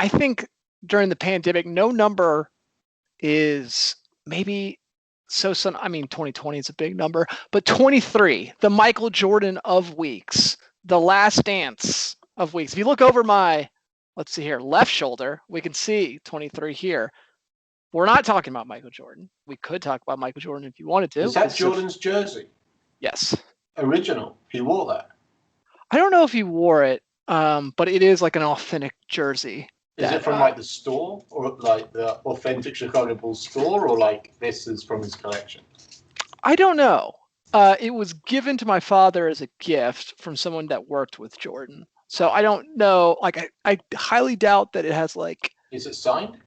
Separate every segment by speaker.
Speaker 1: I think during the pandemic, no number is maybe I mean, 2020 is a big number, but 23, the Michael Jordan of weeks, the last dance of weeks. If you look over my, let's see here, left shoulder, we can see 23 here. We're not talking about Michael Jordan. We could talk about Michael Jordan if you wanted to.
Speaker 2: Is that Jordan's jersey?
Speaker 1: Yes.
Speaker 2: Original. He wore that.
Speaker 1: I don't know if he wore it, but it is like an authentic jersey.
Speaker 2: Is it from like the store, or like the authentic Chicago Bulls store, or like this is from his collection?
Speaker 1: I don't know. It was given to my father as a gift from someone that worked with Jordan. So I don't know. Like I highly doubt that it has like.
Speaker 2: Is it signed?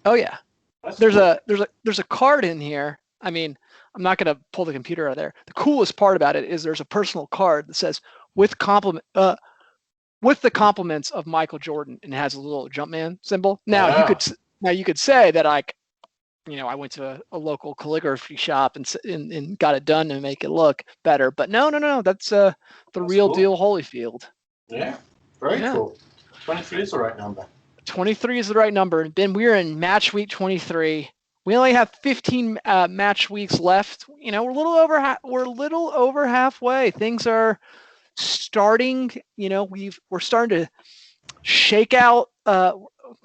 Speaker 1: Oh yeah.
Speaker 2: That's
Speaker 1: there's
Speaker 2: cool.
Speaker 1: there's a card in here. I mean, I'm not gonna pull the computer out of there. The coolest part about it is there's a personal card that says with the compliments of Michael Jordan, and it has a little Jumpman symbol. Now you could say that I went to a local calligraphy shop and got it done to make it look better. But no, that's the real
Speaker 2: cool.
Speaker 1: deal Holyfield.
Speaker 2: Yeah, very cool. 23 is the right number.
Speaker 1: 23 is the right number. And Ben, we're in match week 23. We only have 15 match weeks left. We're a little over halfway. Things are starting. We're starting to shake out.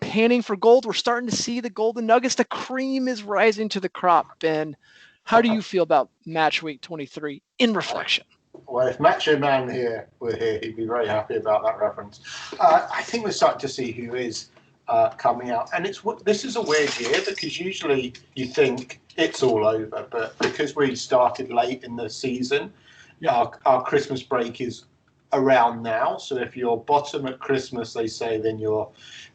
Speaker 1: Panning for gold. We're starting to see the golden nuggets. The cream is rising to the crop. Ben, how do you feel about match week 23 in reflection?
Speaker 2: Well, if Macho Man were here, he'd be very happy about that reference. I think we're starting to see who is coming out, and this is a weird year because usually you think it's all over, but because we started late in the season, our Christmas break is around now. So if you're bottom at Christmas, they say, then you're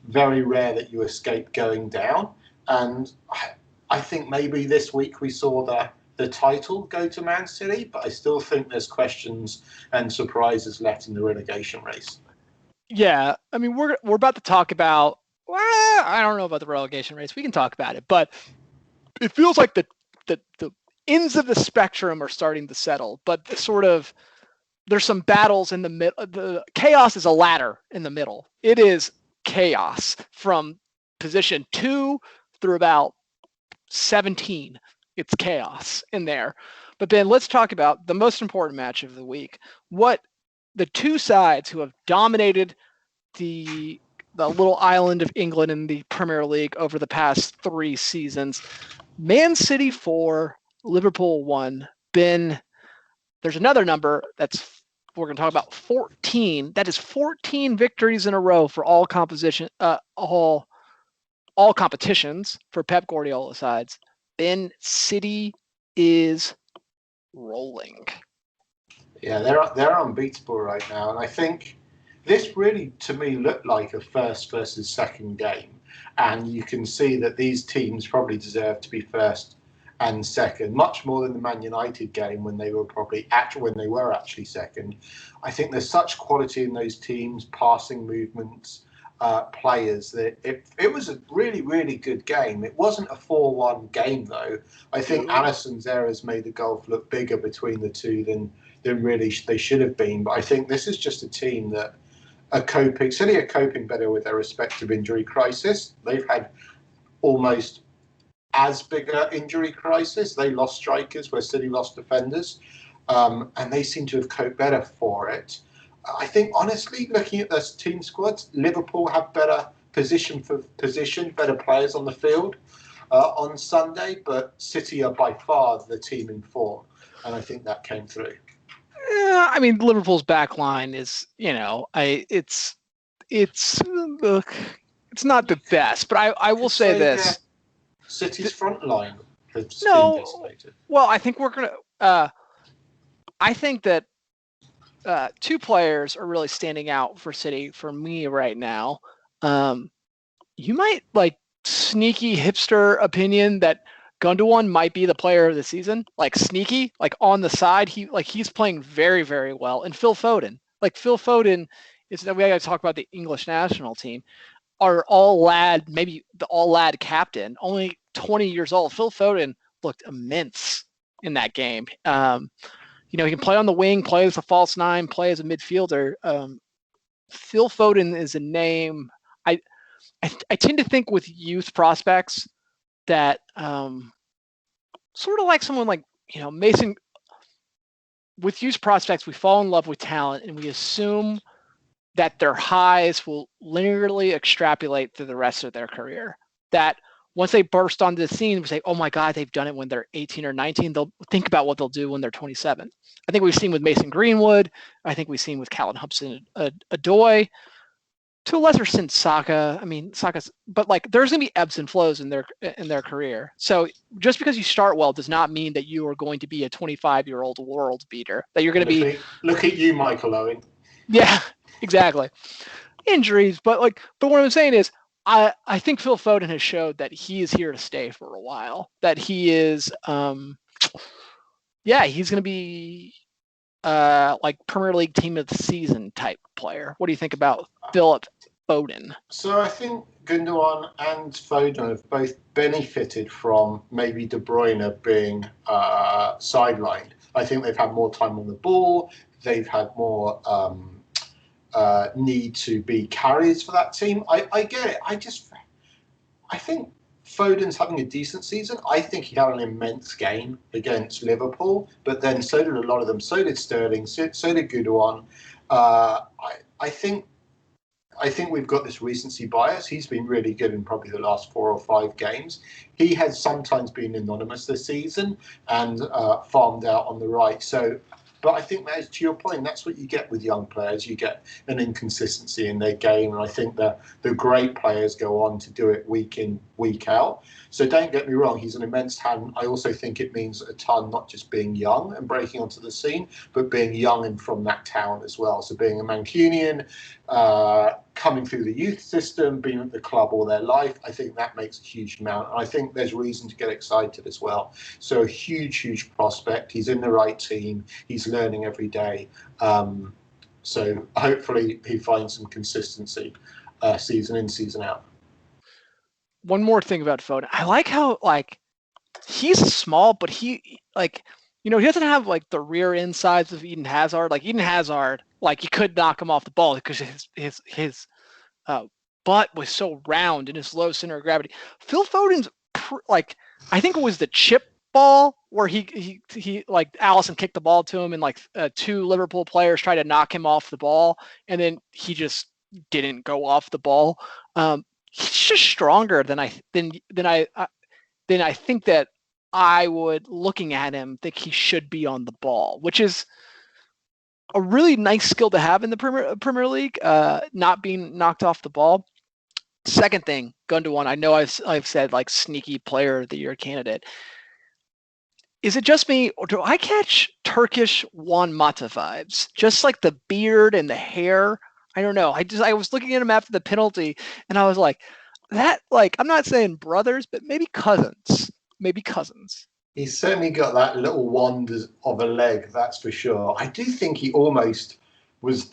Speaker 2: very rare that you escape going down. And I think maybe this week we saw the title go to Man City, but I still think there's questions and surprises left in the relegation race.
Speaker 1: Yeah, I mean, we're about to talk about. Well, I don't know about the relegation race. We can talk about it, but it feels like the ends of the spectrum are starting to settle. But there's some battles in the middle. The chaos is a ladder in the middle. It is chaos from position 2 through about 17. It's chaos in there. But Ben, let's talk about the most important match of the week. What the two sides who have dominated the little island of England in the Premier League over the past 3 seasons. Man City 4, Liverpool 1. Ben, there's another number we're going to talk about 14. That is 14 victories in a row for all competitions for Pep Guardiola sides. Ben, City is rolling.
Speaker 2: Yeah, they're unbeatable right now, and I think this really, to me, looked like a first versus second game, and you can see that these teams probably deserve to be first and second, much more than the Man United game when they were actually second. I think there's such quality in those teams, passing movements, players, that it was a really, really good game. It wasn't a 4-1 game though. I think Alisson's errors made the gulf look bigger between the two than really they should have been. But I think this is just a team that City are coping better with their respective injury crisis. They've had almost as big an injury crisis. They lost strikers where City lost defenders, and they seem to have coped better for it. I think, honestly, looking at this team squads, Liverpool have better position, better players on the field on Sunday, but City are by far the team in form, and I think that came through.
Speaker 1: Yeah, I mean, Liverpool's back line is, it's not the best, but I will say this.
Speaker 2: Yeah. City's front line has been decimated.
Speaker 1: Well, I think I think that 2 players are really standing out for City for me right now. You might sneaky hipster opinion that Gundogan might be the player of the season, sneaky, on the side. He's playing very, very well. And Phil Foden, is that we got to talk about the English national team. Our maybe the all lad captain, only 20 years old. Phil Foden looked immense in that game. He can play on the wing, play as a false 9, play as a midfielder. Phil Foden is a name. I tend to think with youth prospects that sort of like someone like Mason. With youth prospects, we fall in love with talent and we assume that their highs will linearly extrapolate through the rest of their career. That once they burst onto the scene, we say, oh my God, they've done it when they're 18 or 19. They'll think about what they'll do when they're 27. I think we've seen with Mason Greenwood. I think we've seen with Callum Hudson-Odoi. To a lesser extent, Saka. I mean, Saka's, but like there's gonna be ebbs and flows in their career. So just because you start well does not mean that you are going to be a 25-year-old world beater. That you're going to be.
Speaker 2: Look at you, Michael Owen.
Speaker 1: Yeah, exactly. Injuries, but what I'm saying is, I think Phil Foden has showed that he is here to stay for a while. That he is, he's going to be like Premier League Team of the Season type player. What do you think about Philip Foden?
Speaker 2: So I think Gundogan and Foden have both benefited from maybe De Bruyne being sidelined. I think they've had more time on the ball. They've had more need to be carriers for that team. I get it. I think Foden's having a decent season. I think he had an immense game against Liverpool, but then so did a lot of them. So did Sterling. So did Gundogan. I think we've got this recency bias. He's been really good in probably the last 4 or 5 games. He has sometimes been anonymous this season and farmed out on the right. So, but I think that is, to your point, that's what you get with young players. You get an inconsistency in their game, and I think the great players go on to do it week in, week out. So don't get me wrong, he's an immense talent. I also think it means a ton, not just being young and breaking onto the scene, but being young and from that town as well. So being a Mancunian, coming through the youth system, being at the club all their life, I think that makes a huge amount. And I think there's reason to get excited as well. So a huge, huge prospect. He's in the right team. He's learning every day. So hopefully he finds some consistency season in, season out.
Speaker 1: One more thing about Foden. I like how he's small, but he he doesn't have the rear end size of Eden Hazard. Like Eden Hazard, you could knock him off the ball because his butt was so round and his low center of gravity. Phil Foden's I think it was the chip ball where he Allison kicked the ball to him and 2 Liverpool players tried to knock him off the ball and then he just didn't go off the ball. He's just stronger than I think that I would, looking at him, think he should be on the ball, which is a really nice skill to have in the Premier League, not being knocked off the ball. Second thing, Gundogan, I know I've said sneaky player of the year candidate. Is it just me, or do I catch Turkish Juan Mata vibes? Just like the beard and the hair. I don't know. I was looking at him after the penalty, and I was like, that I'm not saying brothers, but maybe cousins. Maybe cousins.
Speaker 2: He's certainly got that little wand of a leg, that's for sure. I do think he almost was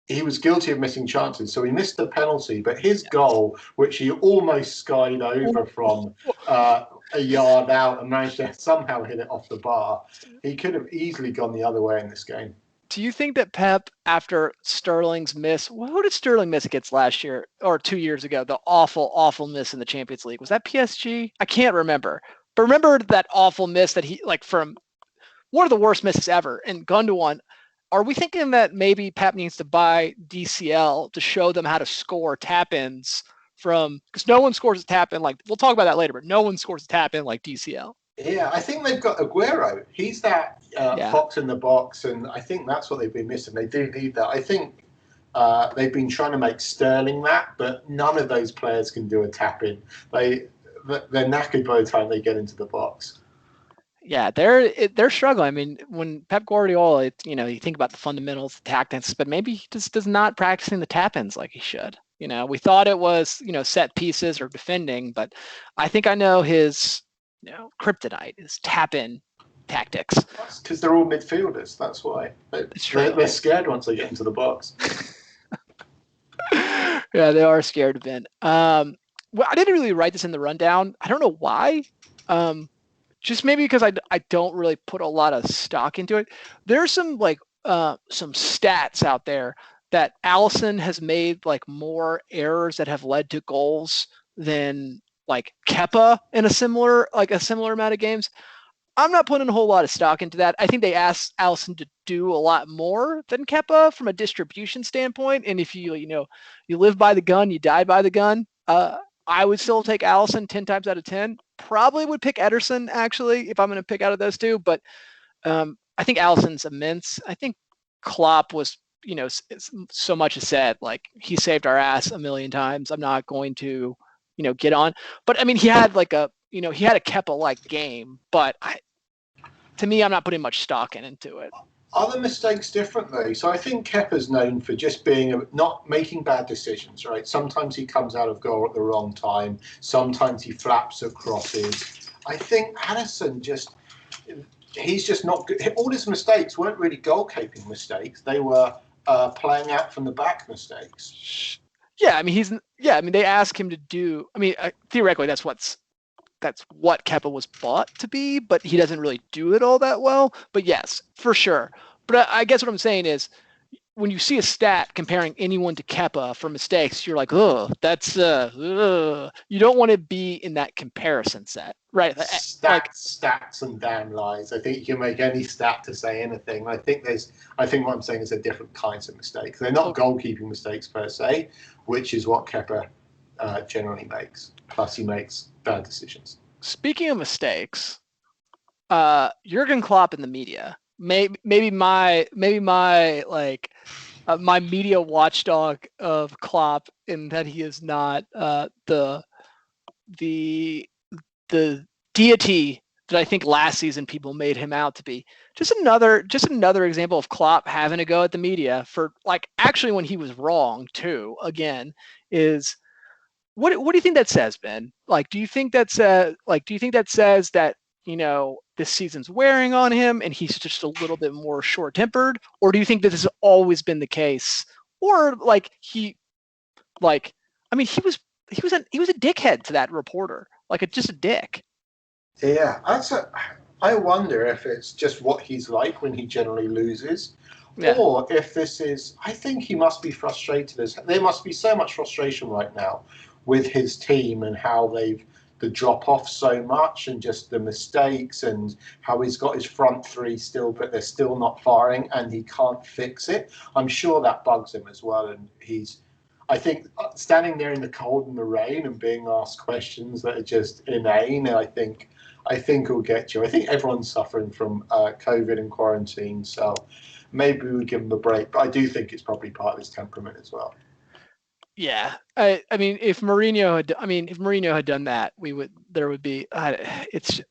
Speaker 2: he was guilty of missing chances. So he missed the penalty, but his goal, which he almost skied over from a yard out and managed to somehow hit it off the bar, he could have easily gone the other way in this game.
Speaker 1: Do you think that Pep, after Sterling's miss, who did Sterling miss against last year or 2 years ago? The awful, awful miss in the Champions League. Was that PSG? I can't remember. But remember that awful miss that he, from one of the worst misses ever. And Gundogan, are we thinking that maybe Pep needs to buy DCL to show them how to score tap-ins because no one scores a tap-in we'll talk about that later, but no one scores a tap-in like DCL.
Speaker 2: Yeah, I think they've got Aguero. He's that fox in the box, and I think that's what they've been missing. They do need that. I think they've been trying to make Sterling that, but none of those players can do a tap-in. They're knackered by the time they get into the box.
Speaker 1: Yeah, they're struggling. I mean, when Pep Guardiola, you think about the fundamentals, the tactics, but maybe he just does not practicing the tap-ins like he should. We thought it was, set pieces or defending, but I think I know his kryptonite is tap-in tactics.
Speaker 2: That's because they're all midfielders. That's why. They're scared once they get into the box.
Speaker 1: Yeah, they are scared of it. Well, I didn't really write this in the rundown. I don't know why. Just maybe because I don't really put a lot of stock into it. There's some some stats out there that Allison has made like more errors that have led to goals than like Kepa in a similar amount of games. I'm not putting a whole lot of stock into that. I think they asked Allison to do a lot more than Kepa from a distribution standpoint. And if you live by the gun, you die by the gun. I would still take Allison 10 times out of 10. Probably would pick Ederson actually if I'm going to pick out of those two. But I think Allison's immense. I think Klopp was, so much is said. Like he saved our ass a million times. I'm not going to, get on. But I mean, he had he had a Kepa-like game. But to me, I'm not putting much stock into it.
Speaker 2: Are the mistakes different though? So I think Kepa's known for just being not making bad decisions, right? Sometimes he comes out of goal at the wrong time. Sometimes he flaps at crosses. I think Addison he's just not good. All his mistakes weren't really goal-keeping mistakes. They were playing out from the back mistakes.
Speaker 1: Yeah, I mean they ask him to do. I mean, theoretically, that's what Kepa was bought to be, but he doesn't really do it all that well. But yes, for sure. But I guess what I'm saying is, when you see a stat comparing anyone to Kepa for mistakes, you're like, oh, that's you don't want to be in that comparison set, right?
Speaker 2: Stats and damn lies. I think you can make any stat to say anything. I think what I'm saying is they're different kinds of mistakes. They're not goalkeeping mistakes per se, which is what Kepa generally makes. Plus, he makes bad decisions.
Speaker 1: Speaking of mistakes, Jurgen Klopp in the media. Maybe my my media watchdog of Klopp in that he is not the deity that I think last season people made him out to be. Just another example of Klopp having to go at the media for actually when he was wrong too. Again, is what do you think that says, Ben? Do you think that says that this season's wearing on him and he's just a little bit more short-tempered, or do you think that this has always been the case, or he was a dickhead to that reporter, just a dick?
Speaker 2: Yeah, I wonder if it's just what he's like when he generally loses, or if this is. I think he must be frustrated. There must be so much frustration right now with his team and how the drop off so much and just the mistakes and how he's got his front three still, but they're still not firing and he can't fix it. I'm sure that bugs him as well. And I think standing there in the cold and the rain and being asked questions that are just inane, I think will get you. I think everyone's suffering from COVID and quarantine, so maybe we give him a break. But I do think it's probably part of his temperament as well.
Speaker 1: Yeah, I mean, if Mourinho had done that, there would be. It's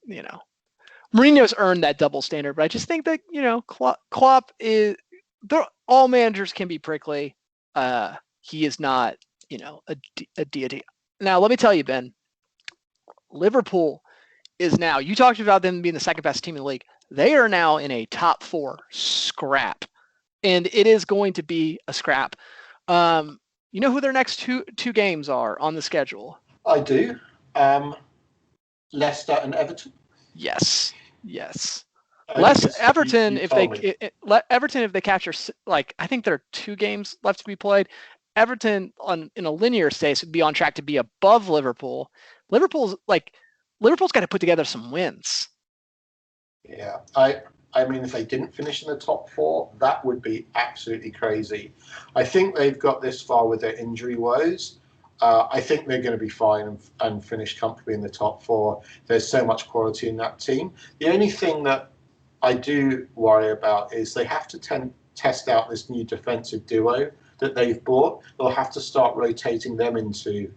Speaker 1: Mourinho's earned that double standard, but I just think that Klopp is. All managers can be prickly. He is not, a deity. Now, let me tell you, Ben. Liverpool is now. You talked about them being the second best team in the league. They are now in a top 4 scrap, and it is going to be a scrap. You know who their next two games are on the schedule?
Speaker 2: I do. Leicester and Everton.
Speaker 1: Yes. Everton, if they capture, I think there are 2 games left to be played. Everton in a linear state would be on track to be above Liverpool. Liverpool's got to put together some wins.
Speaker 2: Yeah, I mean, if they didn't finish in the top 4, that would be absolutely crazy. I think they've got this far with their injury woes. I think they're going to be fine and finish comfortably in the top 4. There's so much quality in that team. The only thing that I do worry about is they have to test out this new defensive duo that they've bought. They'll have to start rotating them into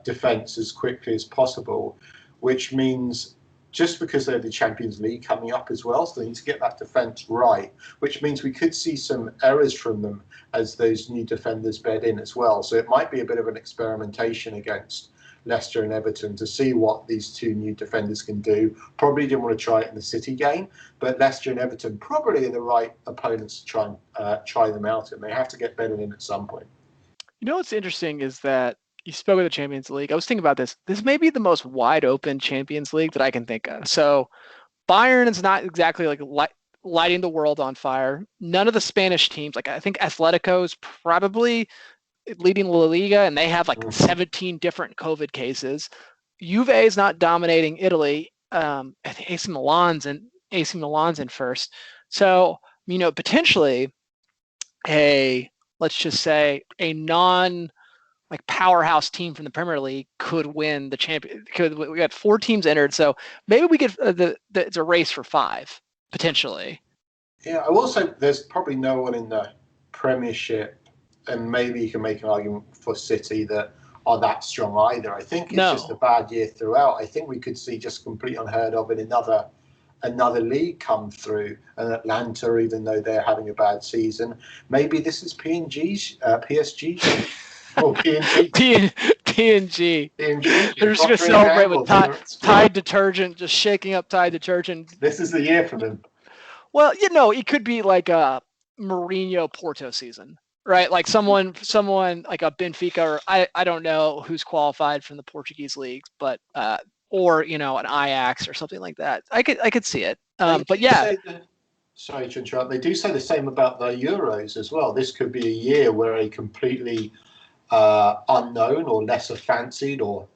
Speaker 2: defence as quickly as possible, which means just because they have the Champions League coming up as well, so they need to get that defence right, which means we could see some errors from them as those new defenders bed in as well. So it might be a bit of an experimentation against Leicester and Everton to see what these 2 new defenders can do. Probably didn't want to try it in the City game, but Leicester and Everton probably are the right opponents to try and try them out, and they have to get better in at some point.
Speaker 1: What's interesting is that you spoke of the Champions League. I was thinking about this. This may be the most wide open Champions League that I can think of. So Bayern is not exactly lighting the world on fire. None of the Spanish teams, like I think Atletico's probably leading La Liga, and they have like 17 different COVID cases. Juve is not dominating Italy. I think AC Milan's in first. So, potentially let's just say a non like powerhouse team from the Premier League could win the champion. We got 4 teams entered, so maybe we get it's a race for 5 potentially.
Speaker 2: Yeah, I will say there's probably no one in the Premiership, and maybe you can make an argument for City that are that strong either. I think it's just a bad year throughout. I think we could see just complete unheard of in another league come through, and Atlanta, even though they're having a bad season, maybe this is PSG. Or
Speaker 1: PNG.
Speaker 2: PNG.
Speaker 1: They're just going to celebrate with Tide detergent, just shaking up Tide detergent.
Speaker 2: This is the year for them.
Speaker 1: Well, it could be like a Mourinho Porto season, right? Like someone like a Benfica, or I don't know who's qualified from the Portuguese leagues, but or an Ajax or something like that. I could see it. But yeah.
Speaker 2: Sorry to interrupt. They do say the same about the Euros as well. This could be a year where a completely unknown or lesser fancied or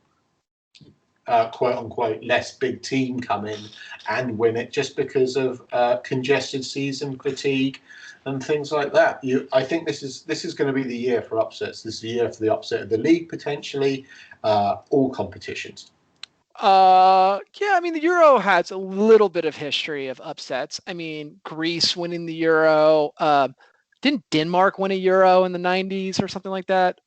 Speaker 2: quote unquote less big team come in and win it just because of congested season fatigue and things like that. I think this is going to be the year for upsets. This is the year for the upset of the league, potentially all competitions.
Speaker 1: Yeah, I mean the Euro has a little bit of history of upsets. I mean Greece winning the Euro. Didn't Denmark win a Euro in the 90s or something like that?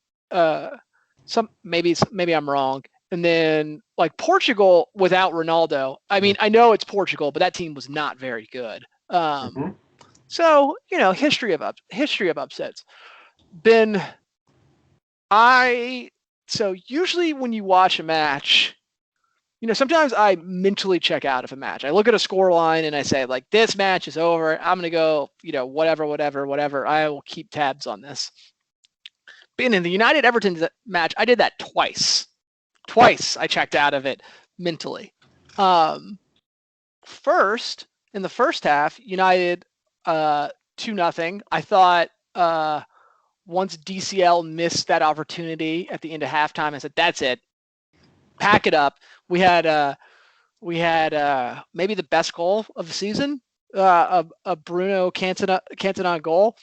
Speaker 1: Maybe I'm wrong. And then like Portugal without Ronaldo. I mean, I know it's Portugal, but that team was not very good. So history of upsets. Ben, so usually when you watch a match, sometimes I mentally check out of a match. I look at a score line and I say, like, this match is over. I'm going to go, whatever. I will keep tabs on this. But in the United Everton match, I did that twice. Twice I checked out of it mentally. First, in the first half, United 2-0. I thought once DCL missed that opportunity at the end of halftime, I said, that's it. Pack it up. We had maybe the best goal of the season, a Bruno Cantona goal,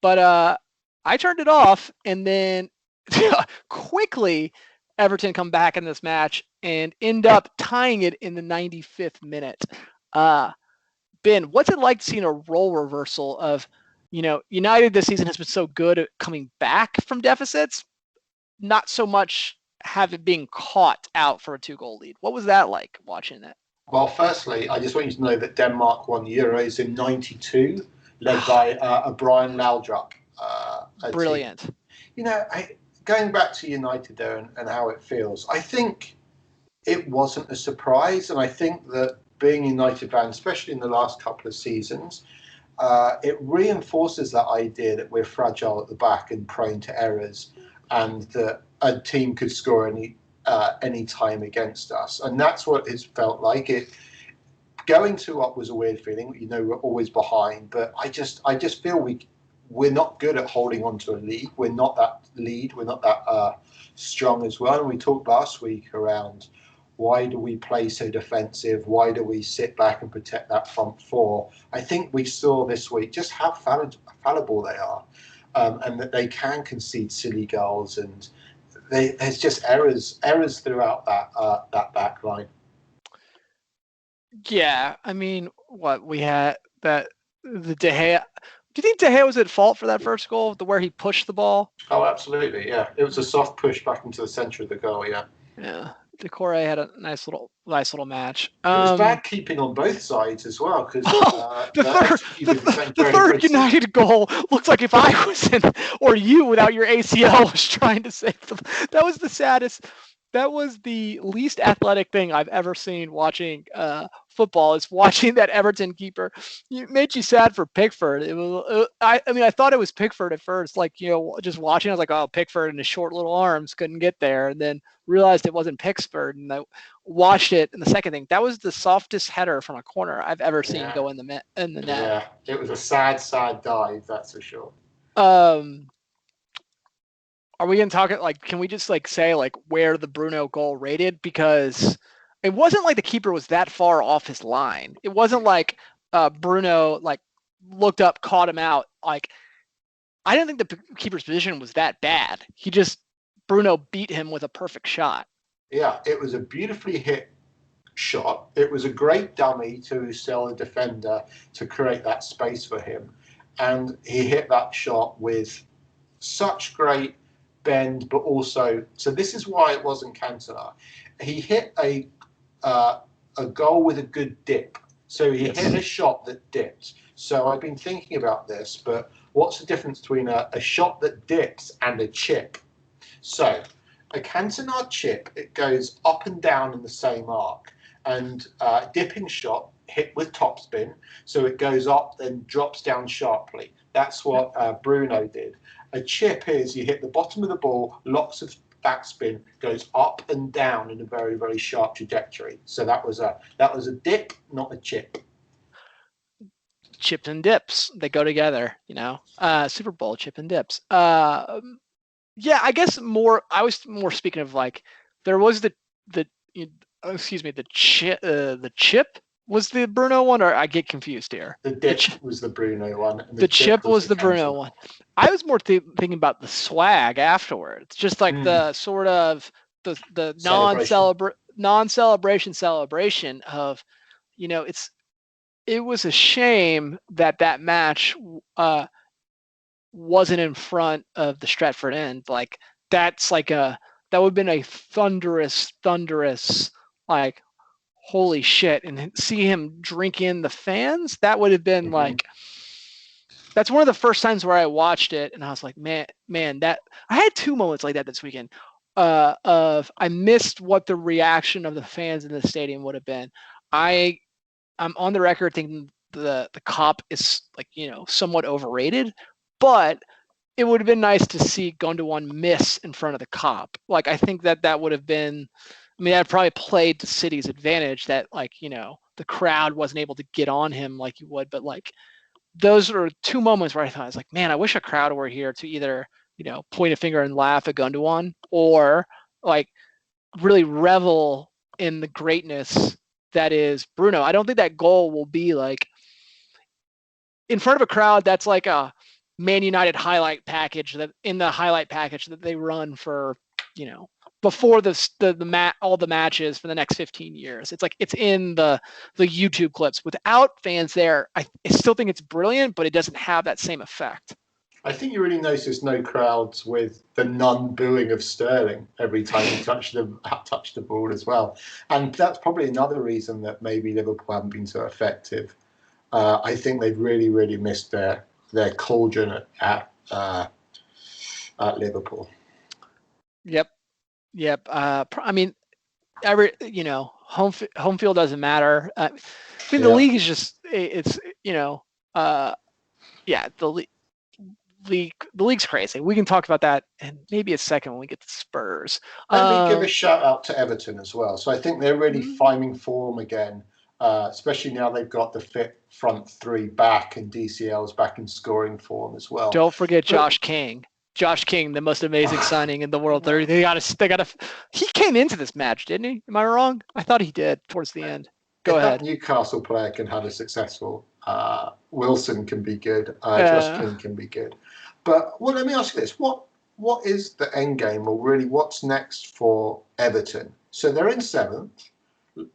Speaker 1: but I turned it off, and then quickly Everton come back in this match and end up tying it in the 95th minute. Ben, what's it like seeing a role reversal of, United this season has been so good at coming back from deficits, not so much have it being caught out for a 2-goal lead. What was that like watching that?
Speaker 2: Well, firstly, I just want you to know that Denmark won the Euros in '92, led by a Brian Laudrup.
Speaker 1: Brilliant.
Speaker 2: Going back to United there and how it feels, I think it wasn't a surprise. And I think that being a United fan, especially in the last couple of seasons, it reinforces that idea that we're fragile at the back and prone to errors, and that a team could score any time against us. And that's what it's felt like. Going 2-up was a weird feeling. We're always behind, but I just feel we're not good at holding on to a lead. We're not that lead. We're not that strong as well. And we talked last week around why do we play so defensive? Why do we sit back and protect that front four? I think we saw this week just how fallible they are, and that they can concede silly goals, and there's just errors throughout that back line.
Speaker 1: Yeah, I mean, we had the De Gea. Do you think De Gea was at fault for that first goal, where he pushed the ball?
Speaker 2: Oh, absolutely, yeah. It was a soft push back into the centre of the goal, yeah.
Speaker 1: Yeah, Decore had a nice little match.
Speaker 2: It was bad keeping on both sides as well, because
Speaker 1: the third United goal looks like if I was in, or you without your ACL was trying to save them. That was the saddest that was the least athletic thing I've ever seen watching football. Is watching that Everton keeper. It made you sad for Pickford. It was. I mean, I thought it was Pickford at first. Like, just watching, I was like, oh, Pickford and his short little arms couldn't get there, and then realized it wasn't Pickford, and I watched it. And the second thing, that was the softest header from a corner I've ever seen
Speaker 2: Yeah,
Speaker 1: go in the net.
Speaker 2: yeah. It was a sad dive, that's for sure.
Speaker 1: Um, are we gonna talk it like? Can we just like say like where the Bruno goal rated? Because it wasn't like the keeper was that far off his line. It wasn't like Bruno like looked up, caught him out. Like, I didn't think the keeper's position was that bad. He just Bruno beat him with a perfect shot.
Speaker 2: Yeah, it was a beautifully hit shot. It was a great dummy to sell a defender to create that space for him. And he hit that shot with such great bend, but also, so this is why it wasn't Cantona. He hit a goal with a good dip. So he hit a shot that dipped. So I've been thinking about this, but what's the difference between a shot that dips and a chip? So a Cantona chip, it goes up and down in the same arc, and dipping shot hit with topspin, so it goes up then drops down sharply. That's what Bruno did. A chip is you hit the bottom of the ball, lots of backspin, goes up and down in a very, very sharp trajectory. So that was a dip, not a chip.
Speaker 1: Chips and dips, they go together. Super Bowl chip and dips. Yeah, I guess more. I was more speaking of like there was the excuse me, the chip was the Bruno one, or I get confused here.
Speaker 2: The dip was the Bruno one, and
Speaker 1: The chip
Speaker 2: was
Speaker 1: was
Speaker 2: the
Speaker 1: the Bruno
Speaker 2: Cantona
Speaker 1: one. I was more thinking about the swag afterwards, just like the sort of the non-celebration celebration of, it was a shame that match wasn't in front of the Stratford end. Like, that's like that would have been a thunderous, like, holy shit, and see him drink in the fans. That would have been like, that's one of the first times where I watched it and I was like, man, that I had two moments like that this weekend. Of I missed what the reaction of the fans in the stadium would have been. I'm on the record thinking the cop is, like, somewhat overrated, but it would have been nice to see Gundogan miss in front of the cop. Like, I think that would have been, I mean, that probably played to City's advantage that, like, the crowd wasn't able to get on him like you would, but like, those are two moments where I thought, I was like, man, I wish a crowd were here to either, point a finger and laugh at Gundogan, or like really revel in the greatness that is Bruno. I don't think that goal will be like in front of a crowd that's like a Man United highlight package, that in the highlight package that they run for, before all the matches for the next 15 years. It's like it's in the YouTube clips. Without fans there, I still think it's brilliant, but it doesn't have that same effect.
Speaker 2: I think you really notice no crowds with the booing of Sterling every time he touched the ball as well, and that's probably another reason that maybe Liverpool haven't been so effective. I think they've really, really missed their cauldron at Liverpool.
Speaker 1: Yep. I mean, home field doesn't matter. I mean, the league is just, it's, the league's crazy. We can talk about that and maybe a second when we get to Spurs.
Speaker 2: Let me give a shout out to Everton as well. So I think they're really finding form again, especially now they've got the fit front three back and DCL's back in scoring form as well.
Speaker 1: Don't forget Josh King. Josh King, the most amazing signing in the world. They got to. He came into this match, didn't he? Am I wrong? I thought he did towards the end. Go ahead.
Speaker 2: That Newcastle player can have a successful. Wilson can be good. Josh King can be good. But let me ask you this: what is the end game, or really what's next for Everton? So they're in seventh.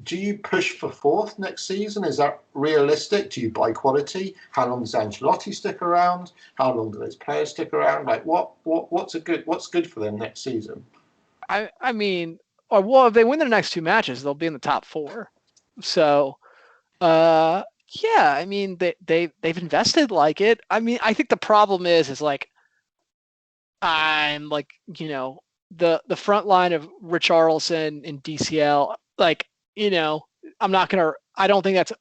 Speaker 2: Do you push for fourth next season? Is that realistic? Do you buy quality? How long does Ancelotti stick around? How long do those players stick around? Like, what's good for them next season?
Speaker 1: I mean, if they win their next two matches, they'll be in the top four. So, yeah, I mean, they've invested like it. I mean, I think the problem is like, I'm like, the front line of Richarlison and DCL, like, I don't think that's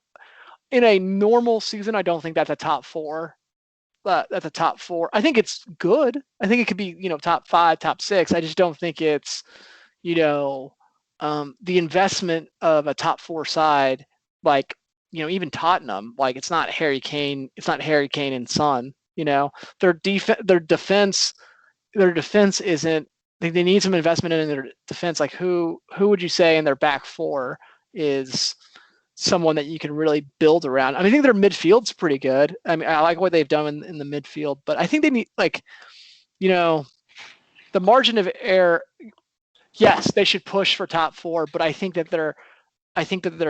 Speaker 1: in a normal season. I don't think that's a top four. That's a top four. I think it's good. I think it could be, top five, top six. I just don't think it's, you know, the investment of a top four side, like, even Tottenham, like it's not Harry Kane. It's not Harry Kane and Son. Their defense isn't. They need some investment in their defense. Like who would you say in their back four is someone that you can really build around? I think their midfield's pretty good. I mean, I like what they've done in the midfield, but I think they need, like, the margin of error. Yes, they should push for top four, but I think that their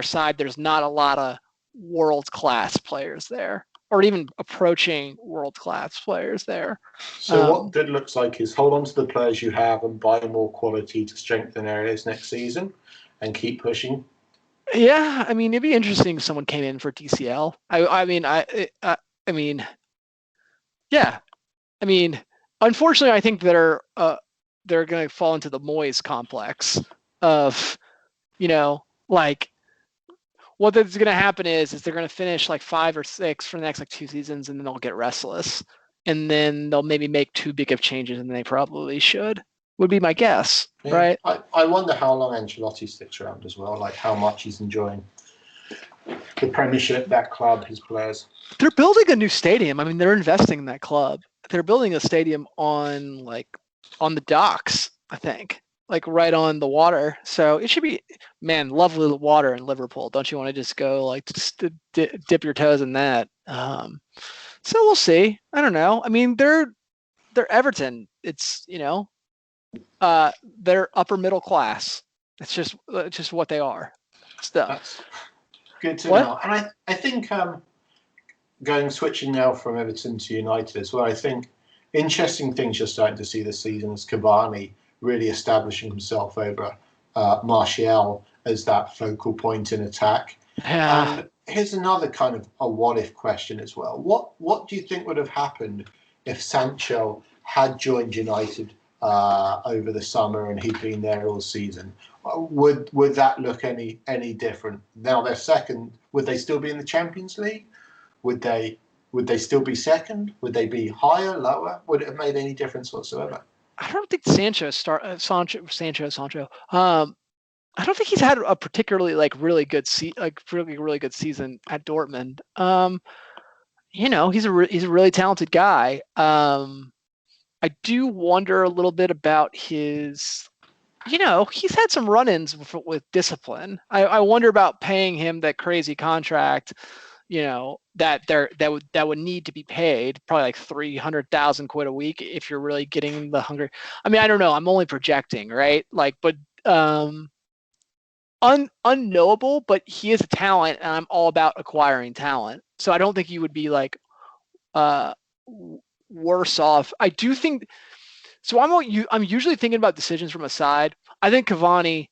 Speaker 1: side, there's not a lot of world class players there, or even approaching world class players there.
Speaker 2: So what good looks like is hold on to the players you have and buy more quality to strengthen areas next season, and keep pushing.
Speaker 1: Yeah, I mean, it'd be interesting if someone came in for DCL. Yeah. I mean, unfortunately, I think they're going to fall into the Moyes complex of, like, what is going to happen is they're going to finish like 5 or 6 for the next like 2 seasons, and then they'll get restless, and then they'll maybe make too big of changes than they probably should. Would be my guess,
Speaker 2: Yeah.
Speaker 1: right?
Speaker 2: I wonder how long Ancelotti sticks around as well, like how much he's enjoying the Premiership, that club, his players.
Speaker 1: They're building a new stadium. I mean, they're investing in that club. They're building a stadium on the docks, I think, like right on the water. So it should be, man, lovely water in Liverpool. Don't you want to just go dip your toes in that? So we'll see. I don't know. I mean, they're Everton. It's they're upper middle class. It's just what they are. Stuff.
Speaker 2: That's good to know. And I think switching now from Everton to United as well, I think interesting things you're starting to see this season is Cavani really establishing himself over Martial as that focal point in attack.
Speaker 1: Yeah.
Speaker 2: And here's another kind of a what if question as well. What do you think would have happened if Sancho had joined United over the summer and he'd been there all season? Would that look any different? Now they're second. Would they still be in the Champions League? Would they still be second? Would they be higher, lower? Would it have made any difference whatsoever?
Speaker 1: I don't think Sancho. I don't think he's had a particularly really good really good season at Dortmund. He's a really talented guy. I do wonder a little bit about his. He's had some run-ins with discipline. I wonder about paying him that crazy contract. That would need to be paid, probably like 300,000 quid a week if you're really getting the hungry. I mean, I don't know. I'm only projecting, right? But unknowable. But he is a talent, and I'm all about acquiring talent. So I don't think you would be worse off. I do think. So I'm usually thinking about decisions from a side. I think Cavani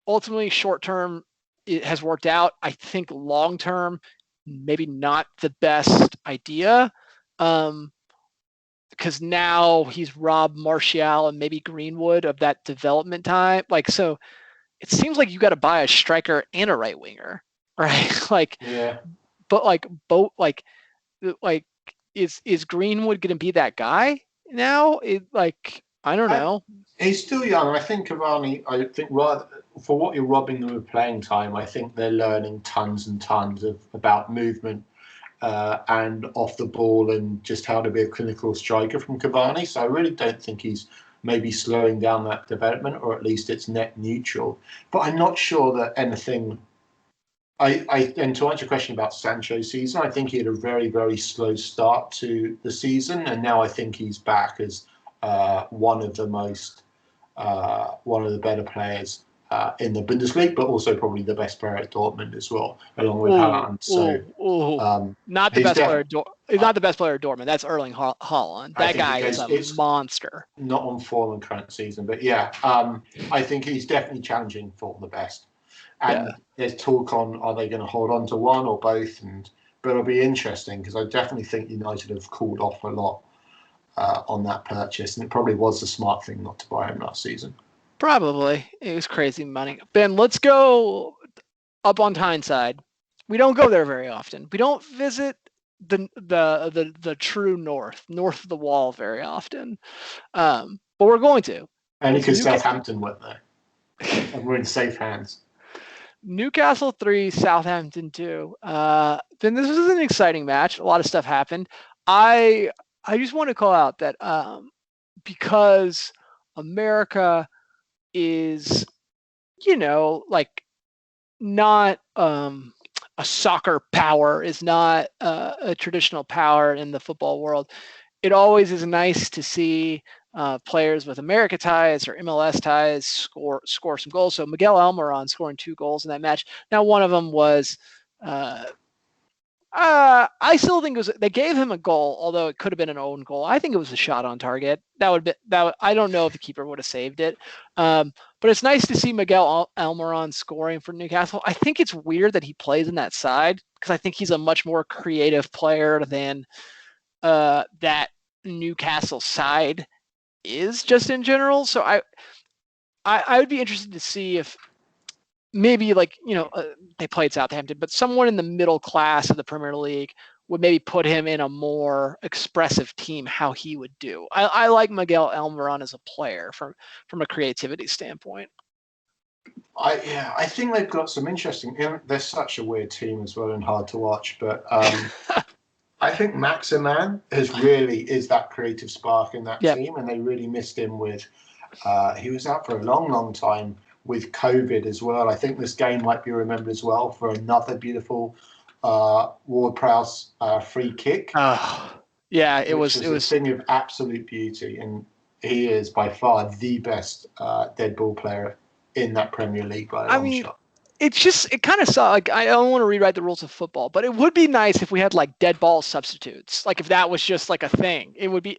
Speaker 1: ultimately short term, it has worked out. I think long term, maybe not the best idea, because now he's robbed Martial and maybe Greenwood of that development time. So it seems like you got to buy a striker and a right winger, right?
Speaker 2: Yeah.
Speaker 1: But both is Greenwood going to be that guy now? I don't know.
Speaker 2: He's still young. I think Cavani, rather for what you're robbing them of playing time, I think they're learning tons and tons about movement and off the ball and just how to be a clinical striker from Cavani. So I really don't think he's maybe slowing down that development, or at least it's net neutral. But I'm not sure that anything. And to answer your question about Sancho's season, I think he had a very, very slow start to the season, and now I think he's back as one of the better players in the Bundesliga, but also probably the best player at Dortmund as well, along with Haaland. So
Speaker 1: not the best player. He's not the best player at Dortmund. That's Erling Haaland. That guy is a monster.
Speaker 2: Not on form in current season, but yeah, I think he's definitely challenging for the best. And there's talk on are they going to hold on to one or both, but it'll be interesting because I definitely think United have cooled off a lot on that purchase, and it probably was the smart thing not to buy him last season.
Speaker 1: Probably. It was crazy money. Ben, let's go up on Tyneside. We don't go there very often. We don't visit the true north of the wall very often. But we're going to.
Speaker 2: Only
Speaker 1: It's
Speaker 2: because Southampton went there, and we're in safe hands.
Speaker 1: Newcastle 3, Southampton 2. Then this was an exciting match. A lot of stuff happened. I just want to call out that because America is, like not a soccer power, is not a traditional power in the football world. It always is nice to see players with America ties or MLS ties score some goals. So Miguel Almiron scoring 2 goals in that match. Now one of them was I still think they gave him a goal, although it could have been an own goal. I think it was a shot on target. I don't know if the keeper would have saved it. But it's nice to see Miguel Almiron scoring for Newcastle. I think it's weird that he plays in that side because I think he's a much more creative player than that Newcastle side is just in general. So I would be interested to see if maybe they played Southampton, but someone in the middle class of the Premier League would maybe put him in a more expressive team, how he would do. I like Miguel Almiron as a player from a creativity standpoint.
Speaker 2: I think they've got some interesting. They're such a weird team as well and hard to watch, but I think Maximan is that creative spark in that team, and they really missed him with. He was out for a long, long time with COVID as well. I think this game might be remembered as well for another beautiful Ward-Prowse free kick.
Speaker 1: Yeah, it was
Speaker 2: a thing of absolute beauty, and he is by far the best dead ball player in that Premier League by a long shot.
Speaker 1: It kind of saw, like, I don't want to rewrite the rules of football, but it would be nice if we had like dead ball substitutes. Like if that was just like a thing, it would be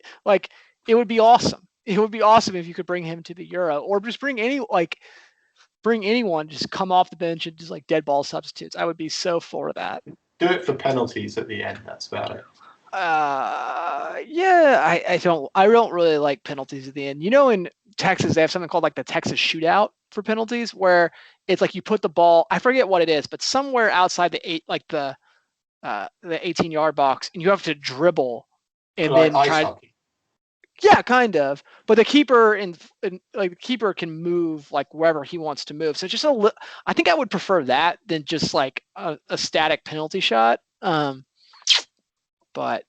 Speaker 1: awesome. It would be awesome if you could bring him to the Euro, or just bring anyone, just come off the bench and just like dead ball substitutes. I would be so for that.
Speaker 2: Do it for penalties at the end. That's about it.
Speaker 1: Yeah, I don't really like penalties at the end. In Texas, they have something called like the Texas shootout for penalties, where it's like you put the ball, I forget what it is, but somewhere outside the 18-yard box, and you have to dribble and
Speaker 2: like
Speaker 1: then
Speaker 2: try. Hockey.
Speaker 1: Yeah, kind of. But the keeper the keeper can move like wherever he wants to move. So just I think I would prefer that than just like a static penalty shot. But I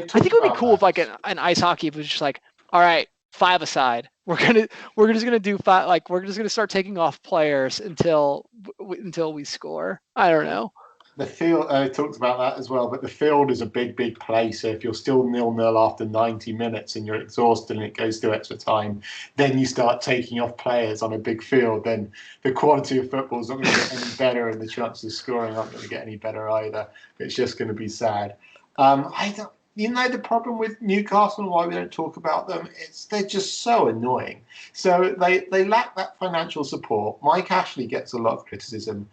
Speaker 1: think it would be cool if like an ice hockey was just like, all right, 5 aside. We're just gonna do 5. Like we're just gonna start taking off players until we score. I don't know.
Speaker 2: The field talks about that as well, but the field is a big, big play. So if you're still 0-0 after 90 minutes and you're exhausted and it goes to extra time, then you start taking off players on a big field. Then the quality of football is not going to get any better, and the chances of scoring aren't going to get any better either. It's just going to be sad. The problem with Newcastle and why we don't talk about them, they're just so annoying. So they lack that financial support. Mike Ashley gets a lot of criticism.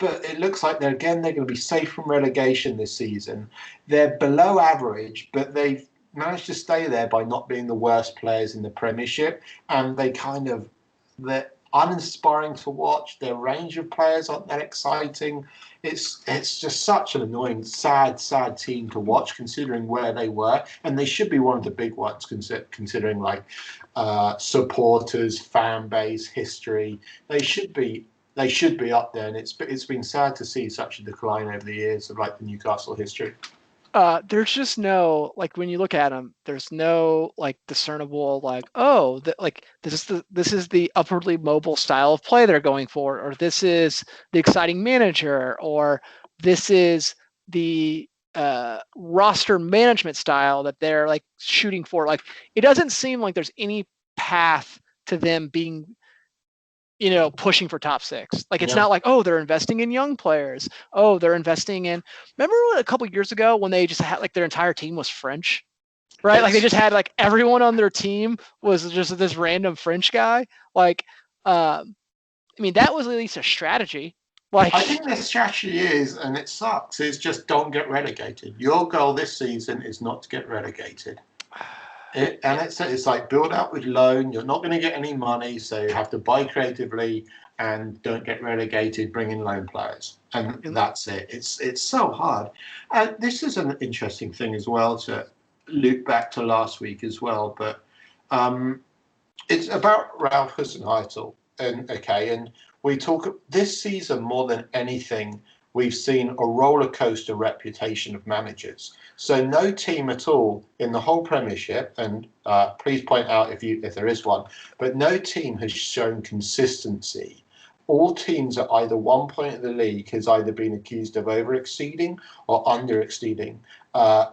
Speaker 2: But it looks like they're going to be safe from relegation this season. They're below average, but they've managed to stay there by not being the worst players in the Premiership. And they're uninspiring to watch. Their range of players aren't that exciting. It's just such an annoying, sad team to watch, considering where they were. And they should be one of the big ones, considering like supporters, fan base, history. They should be up there, and it's been sad to see such a decline over the years of like the Newcastle history.
Speaker 1: There's just no, like, when you look at them, there's no like discernible like, this is the upwardly mobile style of play they're going for, or this is the exciting manager, or this is the roster management style that they're like shooting for. Like it doesn't seem like there's any path to them being pushing for top 6. Like it's not like, oh, they're investing in young players. Oh, they're investing in. Remember a couple of years ago when they just had like their entire team was French, right? Yes. Like they just had like everyone on their team was just this random French guy. Like, that was at least a strategy. Like,
Speaker 2: I think the strategy is, and it sucks, is just don't get relegated. Your goal this season is not to get relegated. It's like build up with loan. You're not going to get any money, so you have to buy creatively and don't get relegated. Bring in loan players, and that's it. It's so hard. And this is an interesting thing as well to loop back to last week as well. But it's about Ralph Hasenhuttl, and we talk this season more than anything. We've seen a roller coaster reputation of managers. So no team at all in the whole Premiership, and please point out if there is one, but no team has shown consistency. All teams at either one point in the league has either been accused of over exceeding or under exceeding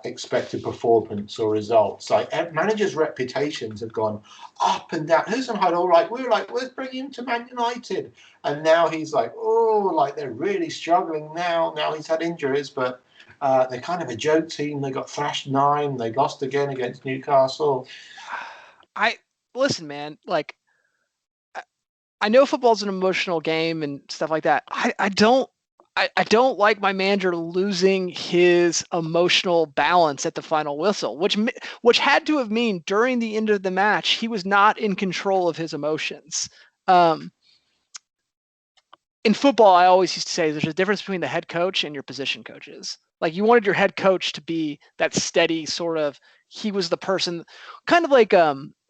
Speaker 2: expected performance or results. Like managers' reputations have gone up and down. Hasenhuttl, we were like, let's bring him to Man United, and now he's like, oh, like they're really struggling now. Now he's had injuries, but they're kind of a joke team. They got thrashed 9. They lost again against Newcastle.
Speaker 1: Listen, man. Like, I know football's an emotional game and stuff like that. I don't like my manager losing his emotional balance at the final whistle, which had to have mean during the end of the match he was not in control of his emotions. In football, I always used to say there's a difference between the head coach and your position coaches. Like, you wanted your head coach to be that steady sort of, he was the person, kind of like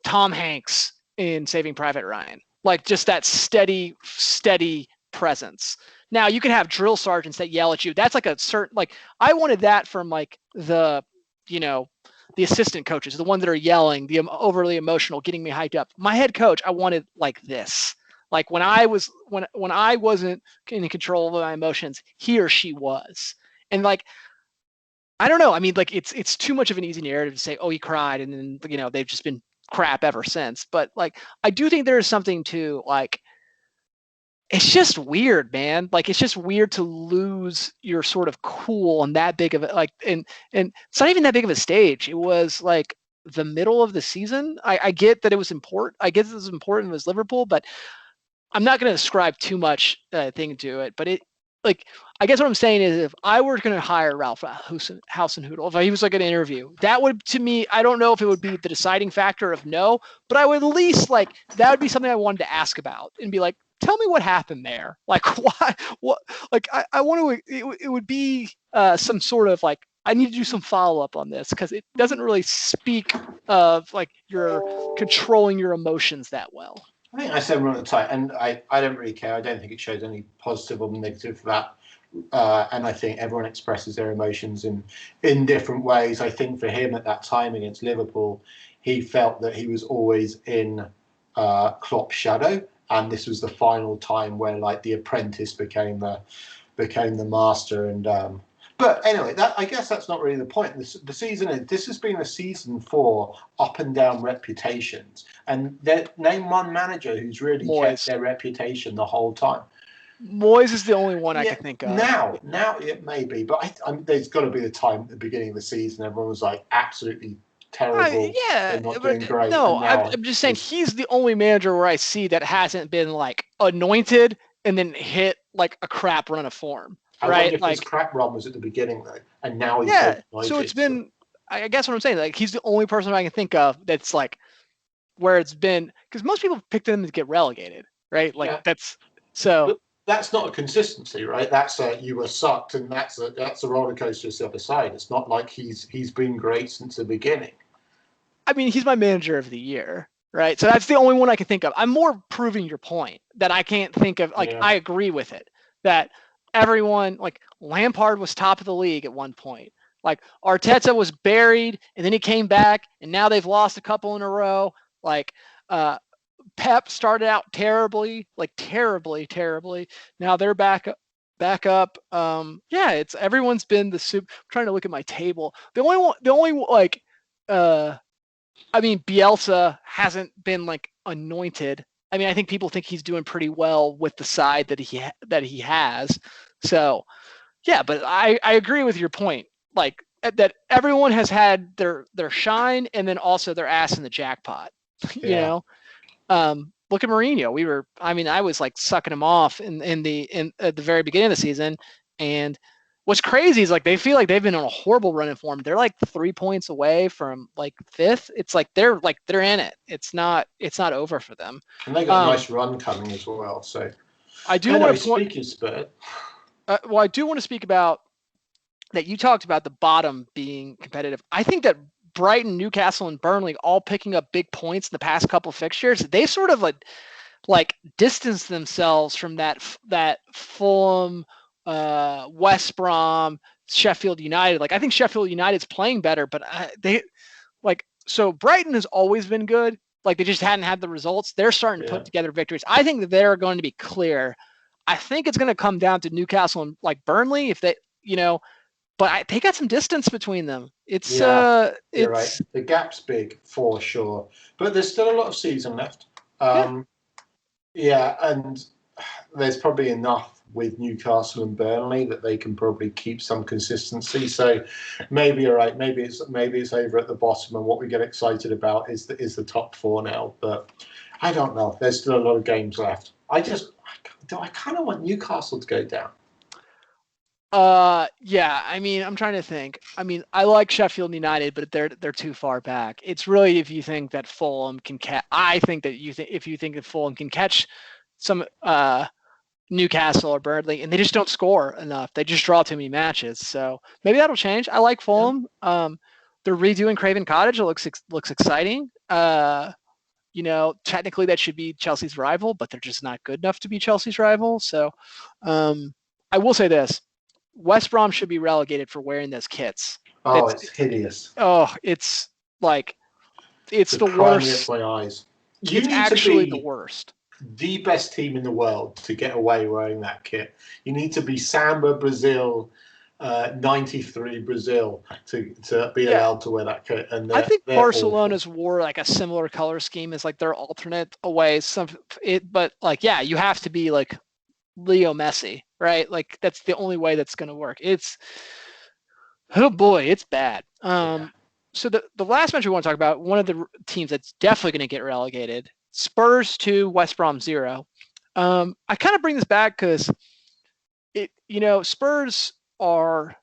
Speaker 1: Tom Hanks in Saving Private Ryan. Like, just that steady presence. Now, you can have drill sergeants that yell at you. That's like a certain, like, I wanted that from like the assistant coaches, the ones that are yelling, the overly emotional, getting me hyped up. My head coach, I wanted like this. Like when I wasn't in control of my emotions, he or she was. And like, I don't know. I mean, like it's too much of an easy narrative to say, oh, he cried, and then they've just been crap ever since. But like, I do think there is something to like. It's just weird, man. Like, it's just weird to lose your sort of cool on that big of a and it's not even that big of a stage. It was like the middle of the season. I get that it was important. I guess it was important. It was Liverpool, but I'm not going to ascribe too much thing to it. But I guess what I'm saying is, if I were going to hire Ralph Hasenhuttl, if he was like an interview, that would, to me, I don't know if it would be the deciding factor of no, but I would at least that would be something I wanted to ask about and be like, tell me what happened there. Like, why? What? Like, I want to. It would be some sort of like, I need to do some follow up on this because it doesn't really speak of like you're controlling your emotions that well.
Speaker 2: I think I said one at the time, and I don't really care. I don't think it shows any positive or negative for that. And I think everyone expresses their emotions in different ways. I think for him at that time against Liverpool, he felt that he was always in Klopp's shadow, and this was the final time where like the apprentice became the master. And but anyway, I guess that's not really the point. This has been a season for up and down reputations, and name one manager who's really kept their reputation the whole time.
Speaker 1: Moyes is the only one I can think of.
Speaker 2: Now it may be, but there's got to be the time at the beginning of the season everyone was like absolutely terrible.
Speaker 1: Yeah,
Speaker 2: not doing great.
Speaker 1: No, I'm just saying he's the only manager where I see that hasn't been like anointed and then hit like a crap run of form.
Speaker 2: I
Speaker 1: right?
Speaker 2: wonder if his crap run was at the beginning though, and now he's
Speaker 1: so it's been. I guess what I'm saying, like he's the only person I can think of that's like where it's been, because most people picked him to get relegated, right? Like that's so.
Speaker 2: But that's not a consistency, right? That's you were sucked, and that's a roller coaster to the other side. It's not like he's been great since the beginning.
Speaker 1: I mean, he's my manager of the year, right? So that's the only one I can think of. I'm more proving your point that I can't think of. Like I agree with it that. Everyone, like Lampard was top of the league at one point. Like Arteta was buried and then he came back and now they've lost a couple in a row. Like Pep started out terribly. Now they're back up. It's everyone's been the soup. I'm trying to look at my table. The only like I mean, Bielsa hasn't been like anointed. I mean, I think people think he's doing pretty well with the side that he has. So, yeah, but I agree with your point. Like that everyone has had their shine and then also their ass in the jackpot. You know, look at Mourinho. I was like sucking him off at the very beginning of the season. And what's crazy is like they feel like they've been on a horrible run in form. They're like 3 points away from like fifth. It's like they're in it. It's not over for them.
Speaker 2: And they got a nice run coming as well. So
Speaker 1: I do
Speaker 2: anyway,
Speaker 1: want to point.
Speaker 2: speaking of Spurs,
Speaker 1: Well, I do want to speak about that. You talked about the bottom being competitive. I think that Brighton, Newcastle, and Burnley all picking up big points in the past couple of fixtures. They sort of like distance themselves from that Fulham, West Brom, Sheffield United. Like I think Sheffield United's playing better, but so Brighton has always been good. Like they just hadn't had the results. They're starting to put together victories. I think that they're going to be clear. I think it's going to come down to Newcastle and like Burnley if they, but they got some distance between them.
Speaker 2: you're right. The gap's big for sure, but there's still a lot of season left. And there's probably enough with Newcastle and Burnley that they can probably keep some consistency. So maybe you're right. Maybe it's over at the bottom, and what we get excited about is the top four now. But I don't know. There's still a lot of games left. I kind of want Newcastle to go down.
Speaker 1: Yeah. I mean, I'm trying to think. I mean, I like Sheffield United, but they're too far back. It's really if you think that Fulham can catch. I think that if you think that Fulham can catch some Newcastle or Burnley, and they just don't score enough. They just draw too many matches. So maybe that'll change. I like Fulham. They're redoing Craven Cottage. It looks exciting. Technically that should be Chelsea's rival, but they're just not good enough to be Chelsea's rival. So I will say this. West Brom should be relegated for wearing those kits.
Speaker 2: Oh, it's hideous.
Speaker 1: Oh, it's like it's the worst.
Speaker 2: My eyes.
Speaker 1: It's actually the worst.
Speaker 2: The best team in the world to get away wearing that kit. You need to be Samba Brazil, 93 Brazil to be allowed to wear that kit. And
Speaker 1: I think Barcelona's wore like a similar color scheme as like their alternate away. But like you have to be like Leo Messi, right? Like that's the only way that's going to work. It's bad. So the last match we want to talk about, one of the teams that's definitely going to get relegated. Spurs 2, West Brom 0. I kind of bring this back because Spurs are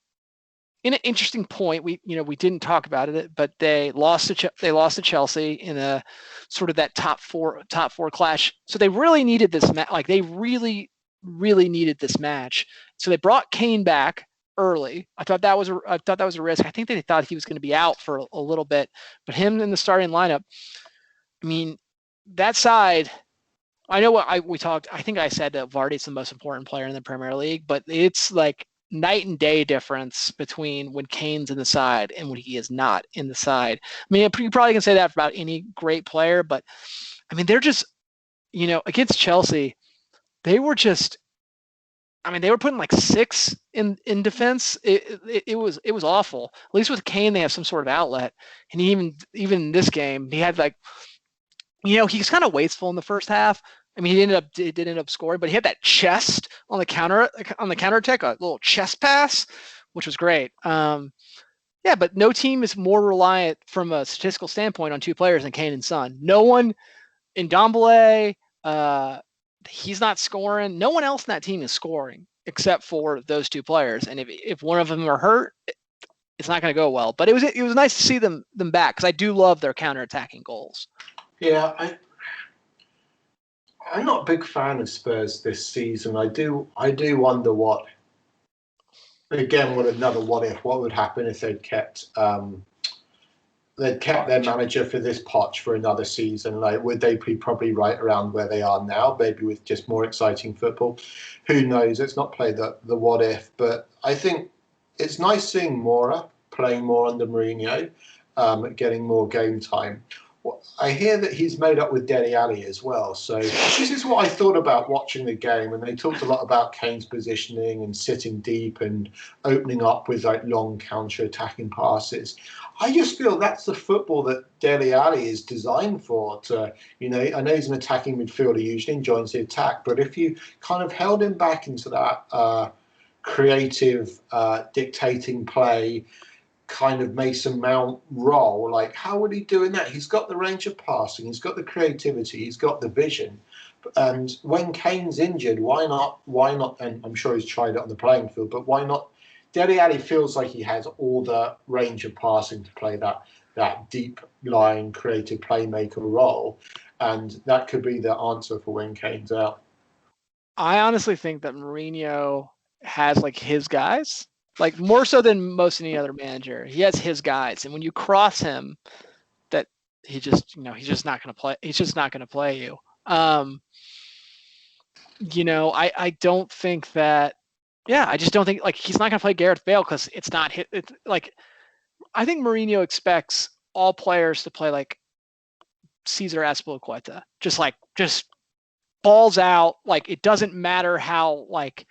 Speaker 1: in an interesting point. We didn't talk about it, but they lost to Chelsea in a sort of that top four clash. So they really needed this match. Like they really needed this match. So they brought Kane back early. I thought that was a risk. I think they thought he was going to be out for a little bit, but him in the starting lineup. I mean, that side, I know we talked. I think I said that Vardy's the most important player in the Premier League, but it's like night and day difference between when Kane's in the side and when he is not in the side. I mean, you probably can say that about any great player, but I mean, they're just, against Chelsea, they were just. I mean, they were putting like 6 in defense. It was awful. At least with Kane, they have some sort of outlet, and even in this game, he had like. He's kind of wasteful in the first half. I mean, he did end up scoring, but he had that chest on the counterattack, a little chest pass, which was great. But no team is more reliant from a statistical standpoint on 2 players than Kane and Son. No one in Ndombele, he's not scoring. No one else in that team is scoring except for those 2 players. And if one of them are hurt, it's not going to go well. But it was nice to see them back because I do love their counterattacking goals.
Speaker 2: Yeah, I'm not a big fan of Spurs this season. I do wonder what if. What would happen if they'd kept their manager for this Poch for another season? Like, would they be probably right around where they are now, maybe with just more exciting football? Who knows? Let's not play the what if. But I think it's nice seeing Mora playing more under Mourinho, getting more game time. I hear that he's made up with Dele Alli as well. So this is what I thought about watching the game. And they talked a lot about Kane's positioning and sitting deep and opening up with like long counter-attacking passes. I just feel that's the football that Dele Alli is designed for. I know he's an attacking midfielder usually and joins the attack. But if you kind of held him back into that creative, dictating play, kind of Mason Mount role. Like, how would he do in that? He's got the range of passing, he's got the creativity, he's got the vision. And when Kane's injured, why not? Why not? And I'm sure he's tried it on the playing field, but why not? Dele Alli feels like he has all the range of passing to play that deep lying creative playmaker role, and that could be the answer for when Kane's out.
Speaker 1: I honestly think that Mourinho has like his guys, like more so than most any other manager. He has his guys, and when you cross him, that he just he's just not going to play. He's just not going to play you. I don't think that. Yeah, I just don't think like he's not going to play Gareth Bale because it's not hit. It's like I think Mourinho expects all players to play like Cesar Azpilicueta, just balls out. Like it doesn't matter how like.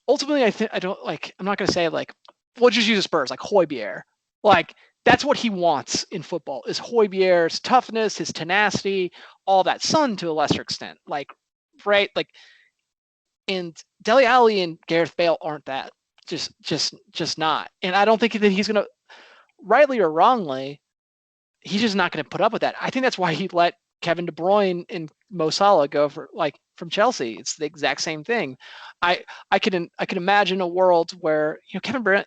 Speaker 1: Ultimately, I don't like. I'm not going to say like. We'll just use the Spurs like Højbjerg. Like that's what he wants in football is Højbjerg's toughness, his tenacity, all that. Son to a lesser extent, like right, like. And Dele Alli and Gareth Bale aren't that. Just not. And I don't think that he's going to, rightly or wrongly, he's just not going to put up with that. I think that's why he let Kevin De Bruyne and Mo Salah go for like from Chelsea. It's the exact same thing. I could imagine a world where Kevin De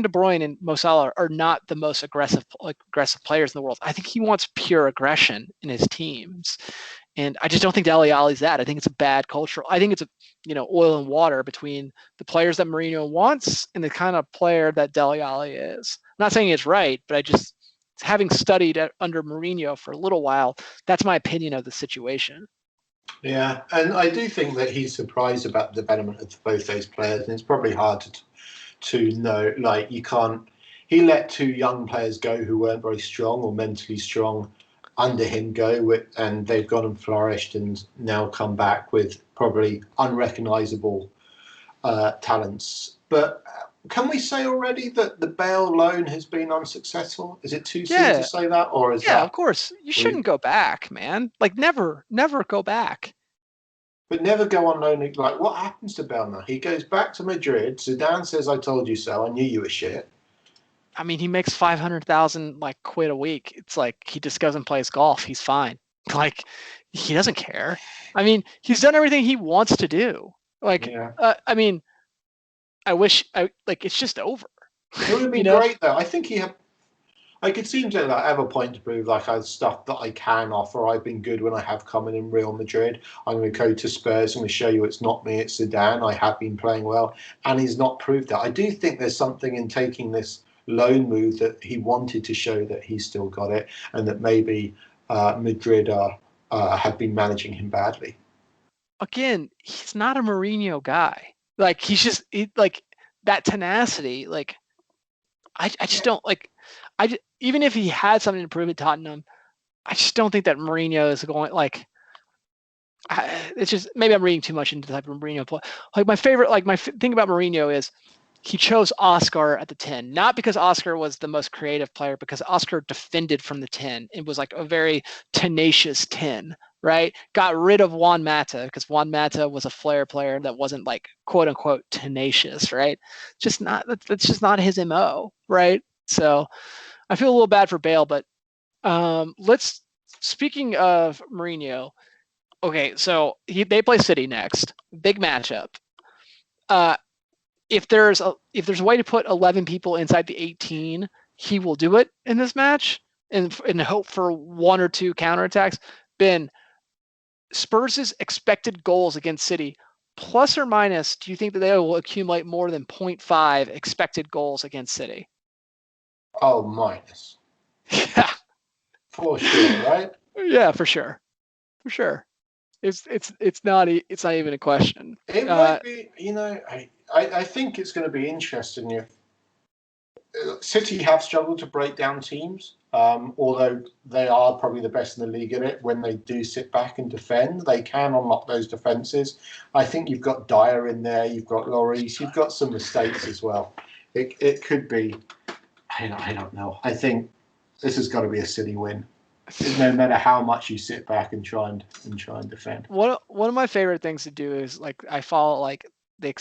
Speaker 1: Bruyne and Mo Salah are not the most aggressive players in the world. I think he wants pure aggression in his teams. And I just don't think Dele Alli's that. I think it's a bad cultural. I think it's oil and water between the players that Mourinho wants and the kind of player that Dele Alli is. I'm not saying it's right, but I just, having studied under Mourinho for a little while, that's my opinion of the situation.
Speaker 2: Yeah, and I do think that he's surprised about the development of both those players, and it's probably hard to know. Like you can't. He let two young players go who weren't very strong or mentally strong under him go, and they've gone and flourished and now come back with probably unrecognisable talents. But can we say already that the Bale loan has been unsuccessful? Is it too soon to say that, or is that?
Speaker 1: Of course, you shouldn't go back, man. Like never go back.
Speaker 2: But never go on loan. Like what happens to Bale now? He goes back to Madrid. Zidane says, "I told you so. I knew you were shit."
Speaker 1: I mean, he makes 500,000 like quid a week. It's like he just goes and plays golf. He's fine. Like he doesn't care. I mean, he's done everything he wants to do. Like,
Speaker 2: yeah.
Speaker 1: I mean, I wish it's just over.
Speaker 2: It would have been great though. I think I could seem to have a point to prove like I have stuff that I can offer. I've been good when I have come in Real Madrid. I'm going to go to Spurs. I'm going to show you it's not me, it's Zidane. I have been playing well, and he's not proved that. I do think there's something in taking this loan move that he wanted to show that he's still got it, and that maybe Madrid have been managing him badly.
Speaker 1: Again, he's not a Mourinho guy. Like he's just like that tenacity. Like I just don't like. Even if he had something to prove at Tottenham, I just don't think that Mourinho is going like. It's just maybe I'm reading too much into the type of Mourinho play. Like my thing about Mourinho is he chose Oscar at the 10, not because Oscar was the most creative player, because Oscar defended from the 10. It was like a very tenacious 10, right? Got rid of Juan Mata because Juan Mata was a flair player that wasn't like quote unquote tenacious, right? That's just not his MO, right? So I feel a little bad for Bale, but speaking of Mourinho, okay, so they play City next, big matchup. If there's a way to put 11 people inside the 18, he will do it in this match and hope for one or two counterattacks. Ben, Spurs' expected goals against City, plus or minus, do you think that they will accumulate more than 0.5 expected goals against City?
Speaker 2: Oh, minus.
Speaker 1: Yeah.
Speaker 2: For sure, right?
Speaker 1: Yeah, for sure. For sure. It's not even a question.
Speaker 2: It might be, I think it's going to be interesting if City have struggled to break down teams, although they are probably the best in the league at it. When they do sit back and defend, they can unlock those defences. I think you've got Dyer in there, you've got Lloris, you've got some mistakes as well. It could be, I don't know. I think this has got to be a City win, no matter how much you sit back and try and defend.
Speaker 1: One of my favorite things to do is like I follow like the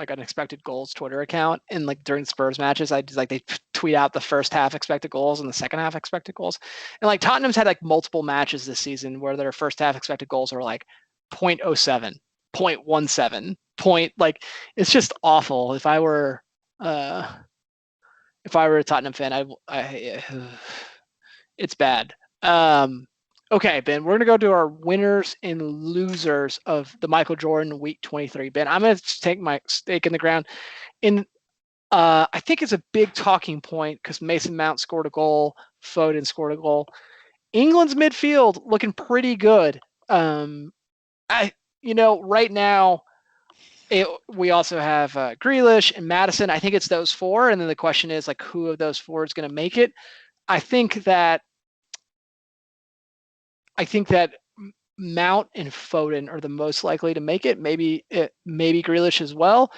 Speaker 1: unexpected goals Twitter account, and like during Spurs matches, I just like they tweet out the first half expected goals and the second half expected goals, and like Tottenham's had like multiple matches this season where their first half expected goals are like 0.07, 0.17, like it's just awful. If I were a Tottenham fan, it's bad. Okay, Ben, we're gonna go to our winners and losers of the Michael Jordan Week 23. Ben, I'm gonna take my stake in the ground. In I think it's a big talking point because Mason Mount scored a goal, Foden scored a goal. England's midfield looking pretty good. Right now we also have Grealish and Madison. I think it's those four, and then the question is like, who of those four is going to make it? I think that Mount and Foden are the most likely to make it. Maybe Grealish as well.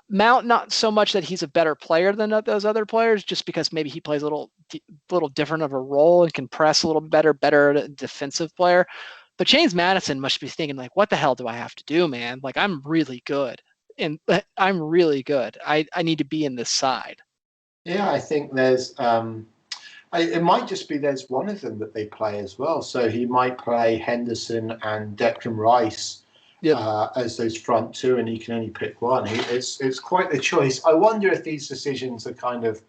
Speaker 1: Mount, not so much that he's a better player than those other players, just because maybe he plays a little different of a role and can press a little better defensive player. But James Madison must be thinking like, what the hell do I have to do, man? Like I'm really good, and I'm really good. I need to be in this side.
Speaker 2: Yeah, I think there's. It might just be there's one of them that they play as well. So he might play Henderson and Declan Rice as those front two, and he can only pick one. It's quite a choice. I wonder if these decisions are kind of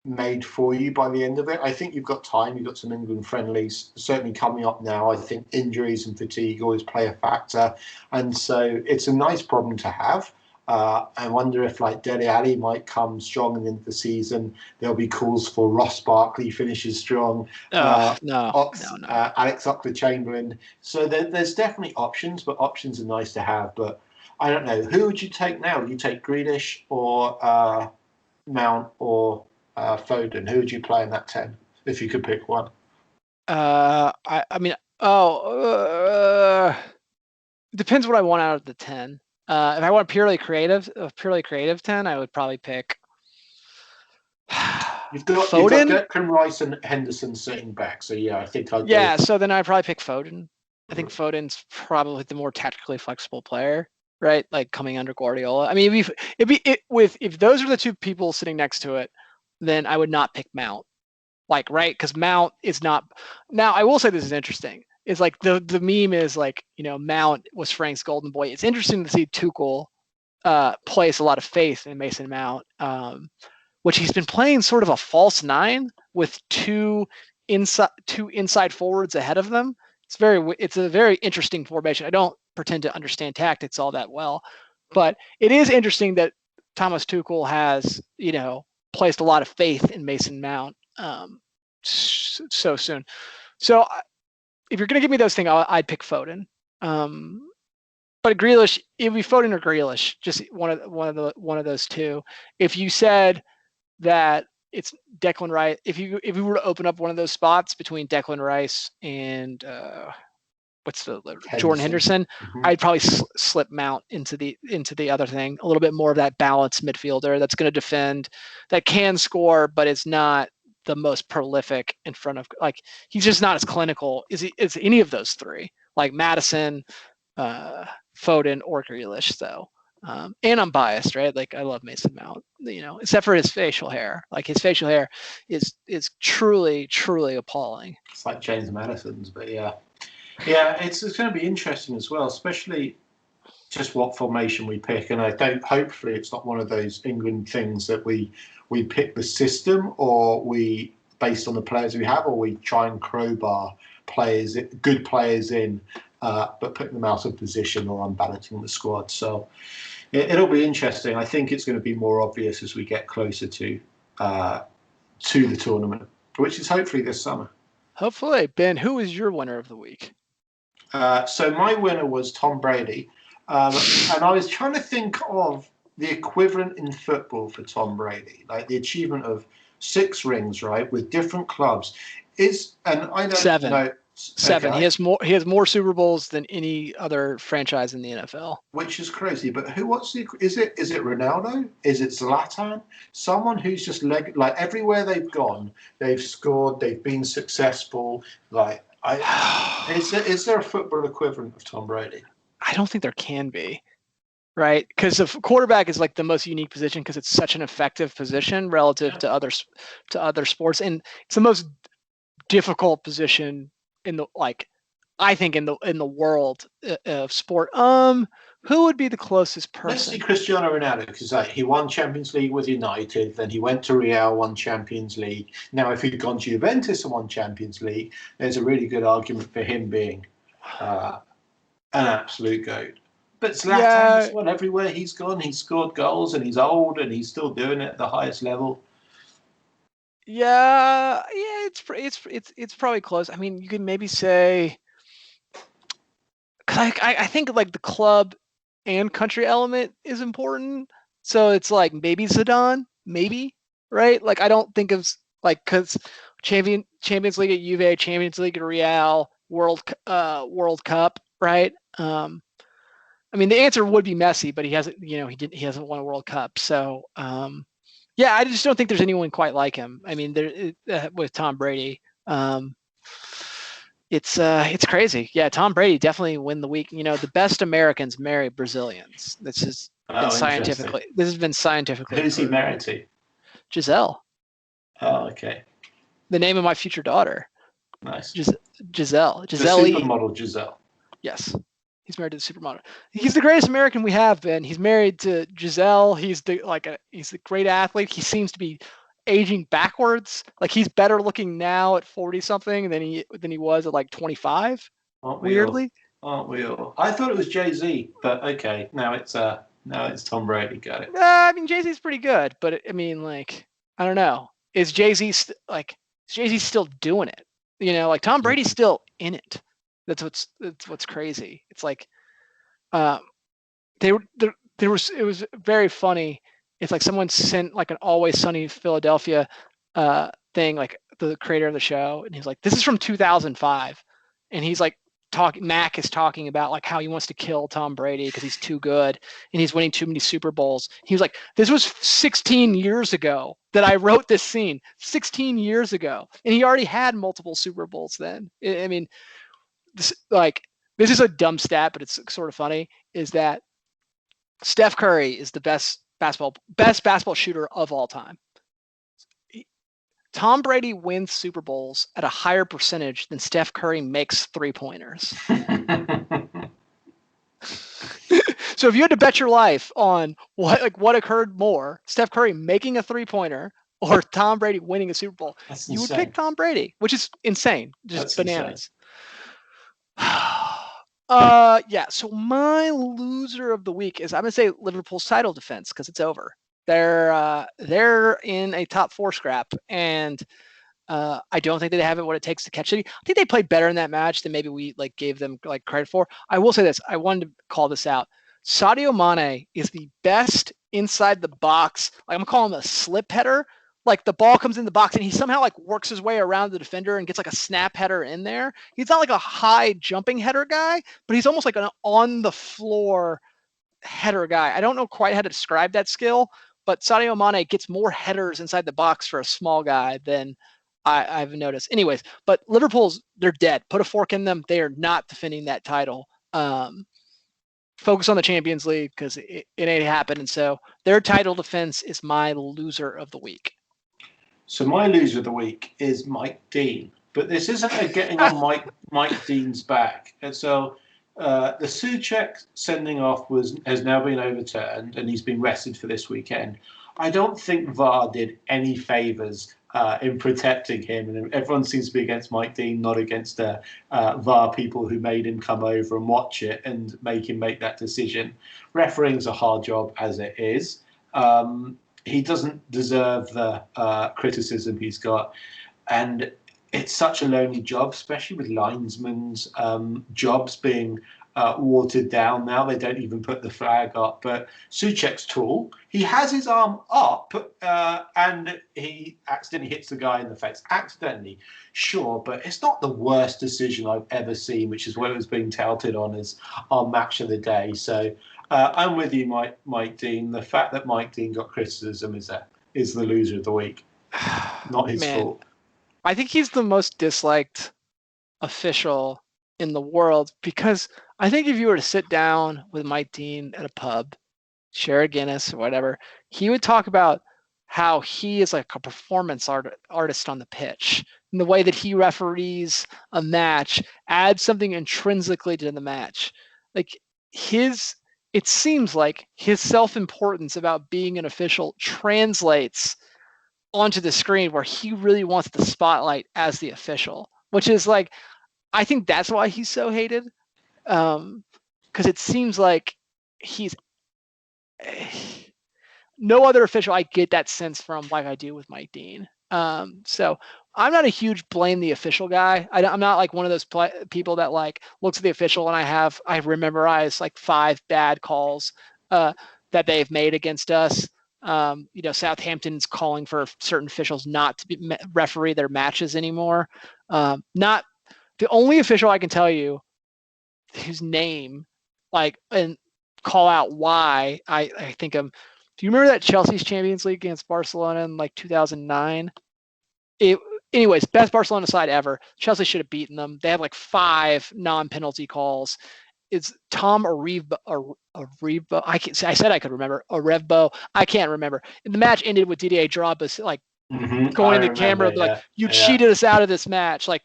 Speaker 2: made for you by the end of it. I think you've got time. You've got some England friendlies certainly coming up now. I think injuries and fatigue always play a factor, and so it's a nice problem to have. I wonder if like Dele Alli might come strong in the end of the season. There'll be calls for Ross Barkley finishes strong. Alex Oxlade-Chamberlain. So there's definitely options, but options are nice to have. But I don't know. Who would you take now? Would you take Grealish or Mount or Foden? Who would you play in that 10 if you could pick one?
Speaker 1: Depends what I want out of the 10. If I want a purely creative 10, I would probably pick
Speaker 2: You've got Declan Rice and Henderson sitting back, so yeah, I think I'd
Speaker 1: go. So then I'd probably pick Foden. I think Foden's probably the more tactically flexible player, right? Like coming under Guardiola. I mean, if those are the two people sitting next to it, then I would not pick Mount. Like, right? Because Mount is not. Now, I will say this is interesting. Is like the meme is like, Mount was Frank's golden boy. It's interesting to see Tuchel place a lot of faith in Mason Mount, which he's been playing sort of a false nine with two inside forwards ahead of them. It's a very interesting formation. I don't pretend to understand tactics all that well, but it is interesting that Thomas Tuchel has, placed a lot of faith in Mason Mount so soon. So if you're going to give me those things, I'd pick Foden. But Grealish, it would be Foden or Grealish, just one of those two. If you said that it's Declan Rice, if we were to open up one of those spots between Declan Rice and Jordan Henderson, I'd probably slip Mount into the other thing, a little bit more of that balanced midfielder that's going to defend, that can score, but it's not the most prolific in front of, like, he's just not as clinical as any of those three, like Madison, Foden, or Grealish. So, and I'm biased, right? Like I love Mason Mount, except for his facial hair. Like his facial hair is truly, truly appalling.
Speaker 2: It's like James Madison's, but yeah, it's going to be interesting as well, especially just what formation we pick. And hopefully it's not one of those England things that we pick the system, or we, based on the players we have, or we try and crowbar good players in, but put them out of position or unbalancing the squad. So it'll be interesting. I think it's going to be more obvious as we get closer to the tournament, which is hopefully this summer.
Speaker 1: Hopefully. Ben, who is your winner of the week?
Speaker 2: So my winner was Tom Brady. And I was trying to think of the equivalent in football for Tom Brady, like the achievement of 6 rings, right, with different clubs.
Speaker 1: Seven. Okay. He has more Super Bowls than any other franchise in the NFL.
Speaker 2: Which is crazy. But is it Ronaldo? Is it Zlatan? Someone who's just like everywhere they've gone, they've scored, they've been successful. Like, is there a football equivalent of Tom Brady?
Speaker 1: I don't think there can be. right? Because the quarterback is like the most unique position because it's such an effective position relative
Speaker 2: Yeah.
Speaker 1: to other sports, and it's the most difficult position in the like I think in the world of sport. Who would be the closest
Speaker 2: Let's see
Speaker 1: person?
Speaker 2: Cristiano Ronaldo, because he won Champions League with United, then he went to Real, won Champions League. Now, if he'd gone to Juventus and won Champions League, there's a really good argument for him being uh, an absolute goat. But Zlatan
Speaker 1: Yeah,
Speaker 2: as well, everywhere he's gone, he's scored goals, and he's old, and he's still doing it at the highest level.
Speaker 1: yeah. It's probably close. I mean, you could maybe say because I think like the club and country element is important. So it's like maybe Zidane, maybe, right? Like I don't think of like because Champions League at Juve, Champions League at Real, World Cup, right? I mean the answer would be Messi, but he hasn't he hasn't won a World Cup. So yeah, I just don't think there's anyone quite like him. I mean with Tom Brady. It's crazy. Yeah, Tom Brady definitely win the week. The best Americans marry Brazilians.
Speaker 2: Oh, interesting.
Speaker 1: This has been scientifically
Speaker 2: Who's he
Speaker 1: proven.
Speaker 2: married to?
Speaker 1: Giselle,
Speaker 2: Oh, okay.
Speaker 1: the name of my future daughter.
Speaker 2: Nice.
Speaker 1: Gis- Giselle.
Speaker 2: The
Speaker 1: Giselle.
Speaker 2: supermodel Giselle.
Speaker 1: Yes. He's married to the supermodel. He's the greatest American we have, Ben. He's married to Giselle. He's a great athlete. He seems to be aging backwards. Like he's better looking now at 40 something than he was at like 25.
Speaker 2: Aren't we all?
Speaker 1: Weirdly.
Speaker 2: Aren't we all? I thought it was Jay-Z, but okay. Now it's Tom Brady. Got it.
Speaker 1: I mean, Jay Z's pretty good, but I mean, like, I don't know. Is Jay Z still doing it? Like Tom Brady's still in it. That's what's crazy. It's like, um, there was it was very funny. It's like someone sent like an Always Sunny Philadelphia thing, like the creator of the show, and he's like, "This is from 2005," and he's like Mac is talking about like how he wants to kill Tom Brady because he's too good and he's winning too many Super Bowls. He was like, "This was 16 years ago that I wrote this scene. 16 years ago, and he already had multiple Super Bowls then." I mean, this is a dumb stat, but it's sort of funny. Is that Steph Curry is the best basketball shooter of all time. Tom Brady wins Super Bowls at a higher percentage than Steph Curry makes 3-pointers. So if you had to bet your life on what occurred more, Steph Curry making a 3-pointer or Tom Brady winning a Super Bowl, you would pick Tom Brady, which is insane, just
Speaker 2: That's
Speaker 1: bananas. Yeah. So my loser of the week is I'm gonna say Liverpool's title defense because it's over. They're in a top 4 scrap, and I don't think they have it what it takes to catch City. I think they played better in that match than maybe we like gave them like credit for. I will say this. I wanted to call this out. Sadio Mane is the best inside the box. Like I'm gonna call him a slip header. Like the ball comes in the box and he somehow like works his way around the defender and gets like a snap header in there. He's not like a high jumping header guy, but he's almost like an on the floor header guy. I don't know quite how to describe that skill, but Sadio Mane gets more headers inside the box for a small guy than I've noticed. Anyways, but they're dead. Put a fork in them. They are not defending that title. Focus on the Champions League because it ain't happening. So their title defense is my loser of the week.
Speaker 2: So my loser of the week is Mike Dean, but this isn't a getting on Mike Dean's back. And so the Souček sending off has now been overturned, and he's been rested for this weekend. I don't think VAR did any favours in protecting him, and everyone seems to be against Mike Dean, not against the VAR people who made him come over and watch it and make him make that decision. Refereeing's a hard job as it is. He doesn't deserve the criticism he's got, and it's such a lonely job, especially with linesmen's jobs being watered down now. They don't even put the flag up. But Souček's tall. He has his arm up, and he accidentally hits the guy in the face. Accidentally, sure, but it's not the worst decision I've ever seen, which is what it was being touted on as our match of the day. So I'm with you, Mike Dean. The fact that Mike Dean got criticism is the loser of the week. Not his fault.
Speaker 1: I think he's the most disliked official in the world because I think if you were to sit down with Mike Dean at a pub Share Guinness or whatever, he would talk about how he is like a performance artist on the pitch, and the way that he referees a match adds something intrinsically to the match. Like it seems like his self-importance about being an official translates onto the screen where he really wants the spotlight as the official, which is like, I think that's why he's so hated. Because it seems like he's no other official I get that sense from like I do with Mike Dean. So I'm not a huge blame the official guy. I'm not like one of those people that like looks at the official and I memorized like 5 bad calls that they've made against us. Southampton's calling for certain officials not to referee their matches anymore. Not the only official I can tell you his name, like, and call out why I think of. Do you remember that Chelsea's Champions League against Barcelona in like 2009? Anyways, best Barcelona side ever. Chelsea should have beaten them. They had like 5 non-penalty calls. It's Tom Arevbo. I said I could remember. Arevbo. I can't remember. And the match ended with Didier Drogba like going in the camera, like, you cheated us out of this match. Like,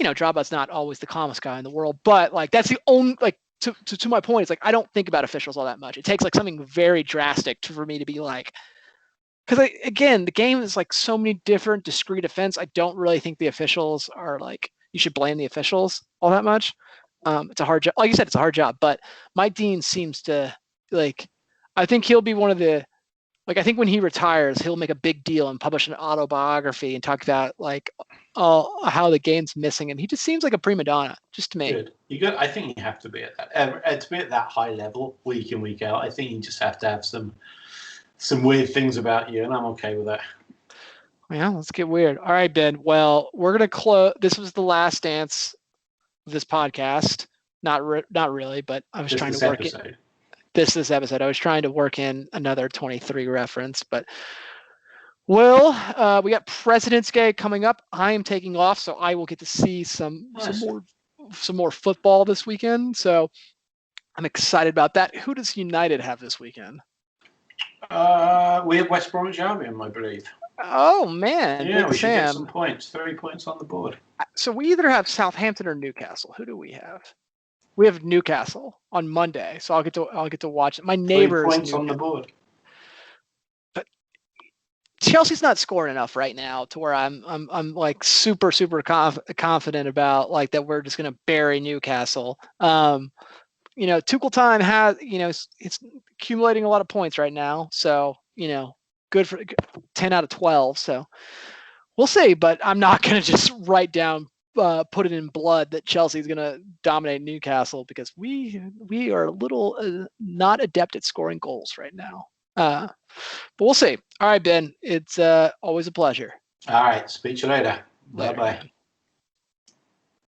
Speaker 1: Drogba's not always the calmest guy in the world, but like that's the only, like, to my point, it's like I don't think about officials all that much. It takes like something very drastic for me to be like, because again, the game is like so many different discrete events. I don't really think the officials are like, you should blame the officials all that much. It's a hard job. Like you said, it's a hard job, but Mike Dean seems to like, I think he'll be one of the, like, I think when he retires, he'll make a big deal and publish an autobiography and talk about like how the game's missing him. He just seems like a prima donna, just to me.
Speaker 2: Good. I think you have to be at that to be at that high level week in, week out. I think you just have to have some weird things about you, and I'm okay with that.
Speaker 1: Yeah, let's get weird. All right, Ben. Well, we're gonna close. This was the last dance of this podcast. Not really, but I was trying to work it. This episode. I was trying to work in another 23 reference, but we got President's Day coming up. I am taking off, so I will get to see some more football this weekend. So I'm excited about that. Who does United have this weekend?
Speaker 2: We have West Bromwich Albion, I believe.
Speaker 1: Oh man!
Speaker 2: Yeah, we should get some points. 3 points on the board.
Speaker 1: So we either have Southampton or Newcastle. Who do we have? We have Newcastle on Monday, so I'll get to watch it. My neighbor
Speaker 2: 3 points on the board.
Speaker 1: But Chelsea's not scoring enough right now to where I'm like super confident about like that we're just gonna bury Newcastle. Tuchel time has it's accumulating a lot of points right now, so good for 10 out of 12. So we'll see, but I'm not gonna just write down. Put it in blood that Chelsea's going to dominate Newcastle because we are a little not adept at scoring goals right now. But we'll see. All right, Ben, it's always a pleasure.
Speaker 2: All right, speak to you later. Bye-bye.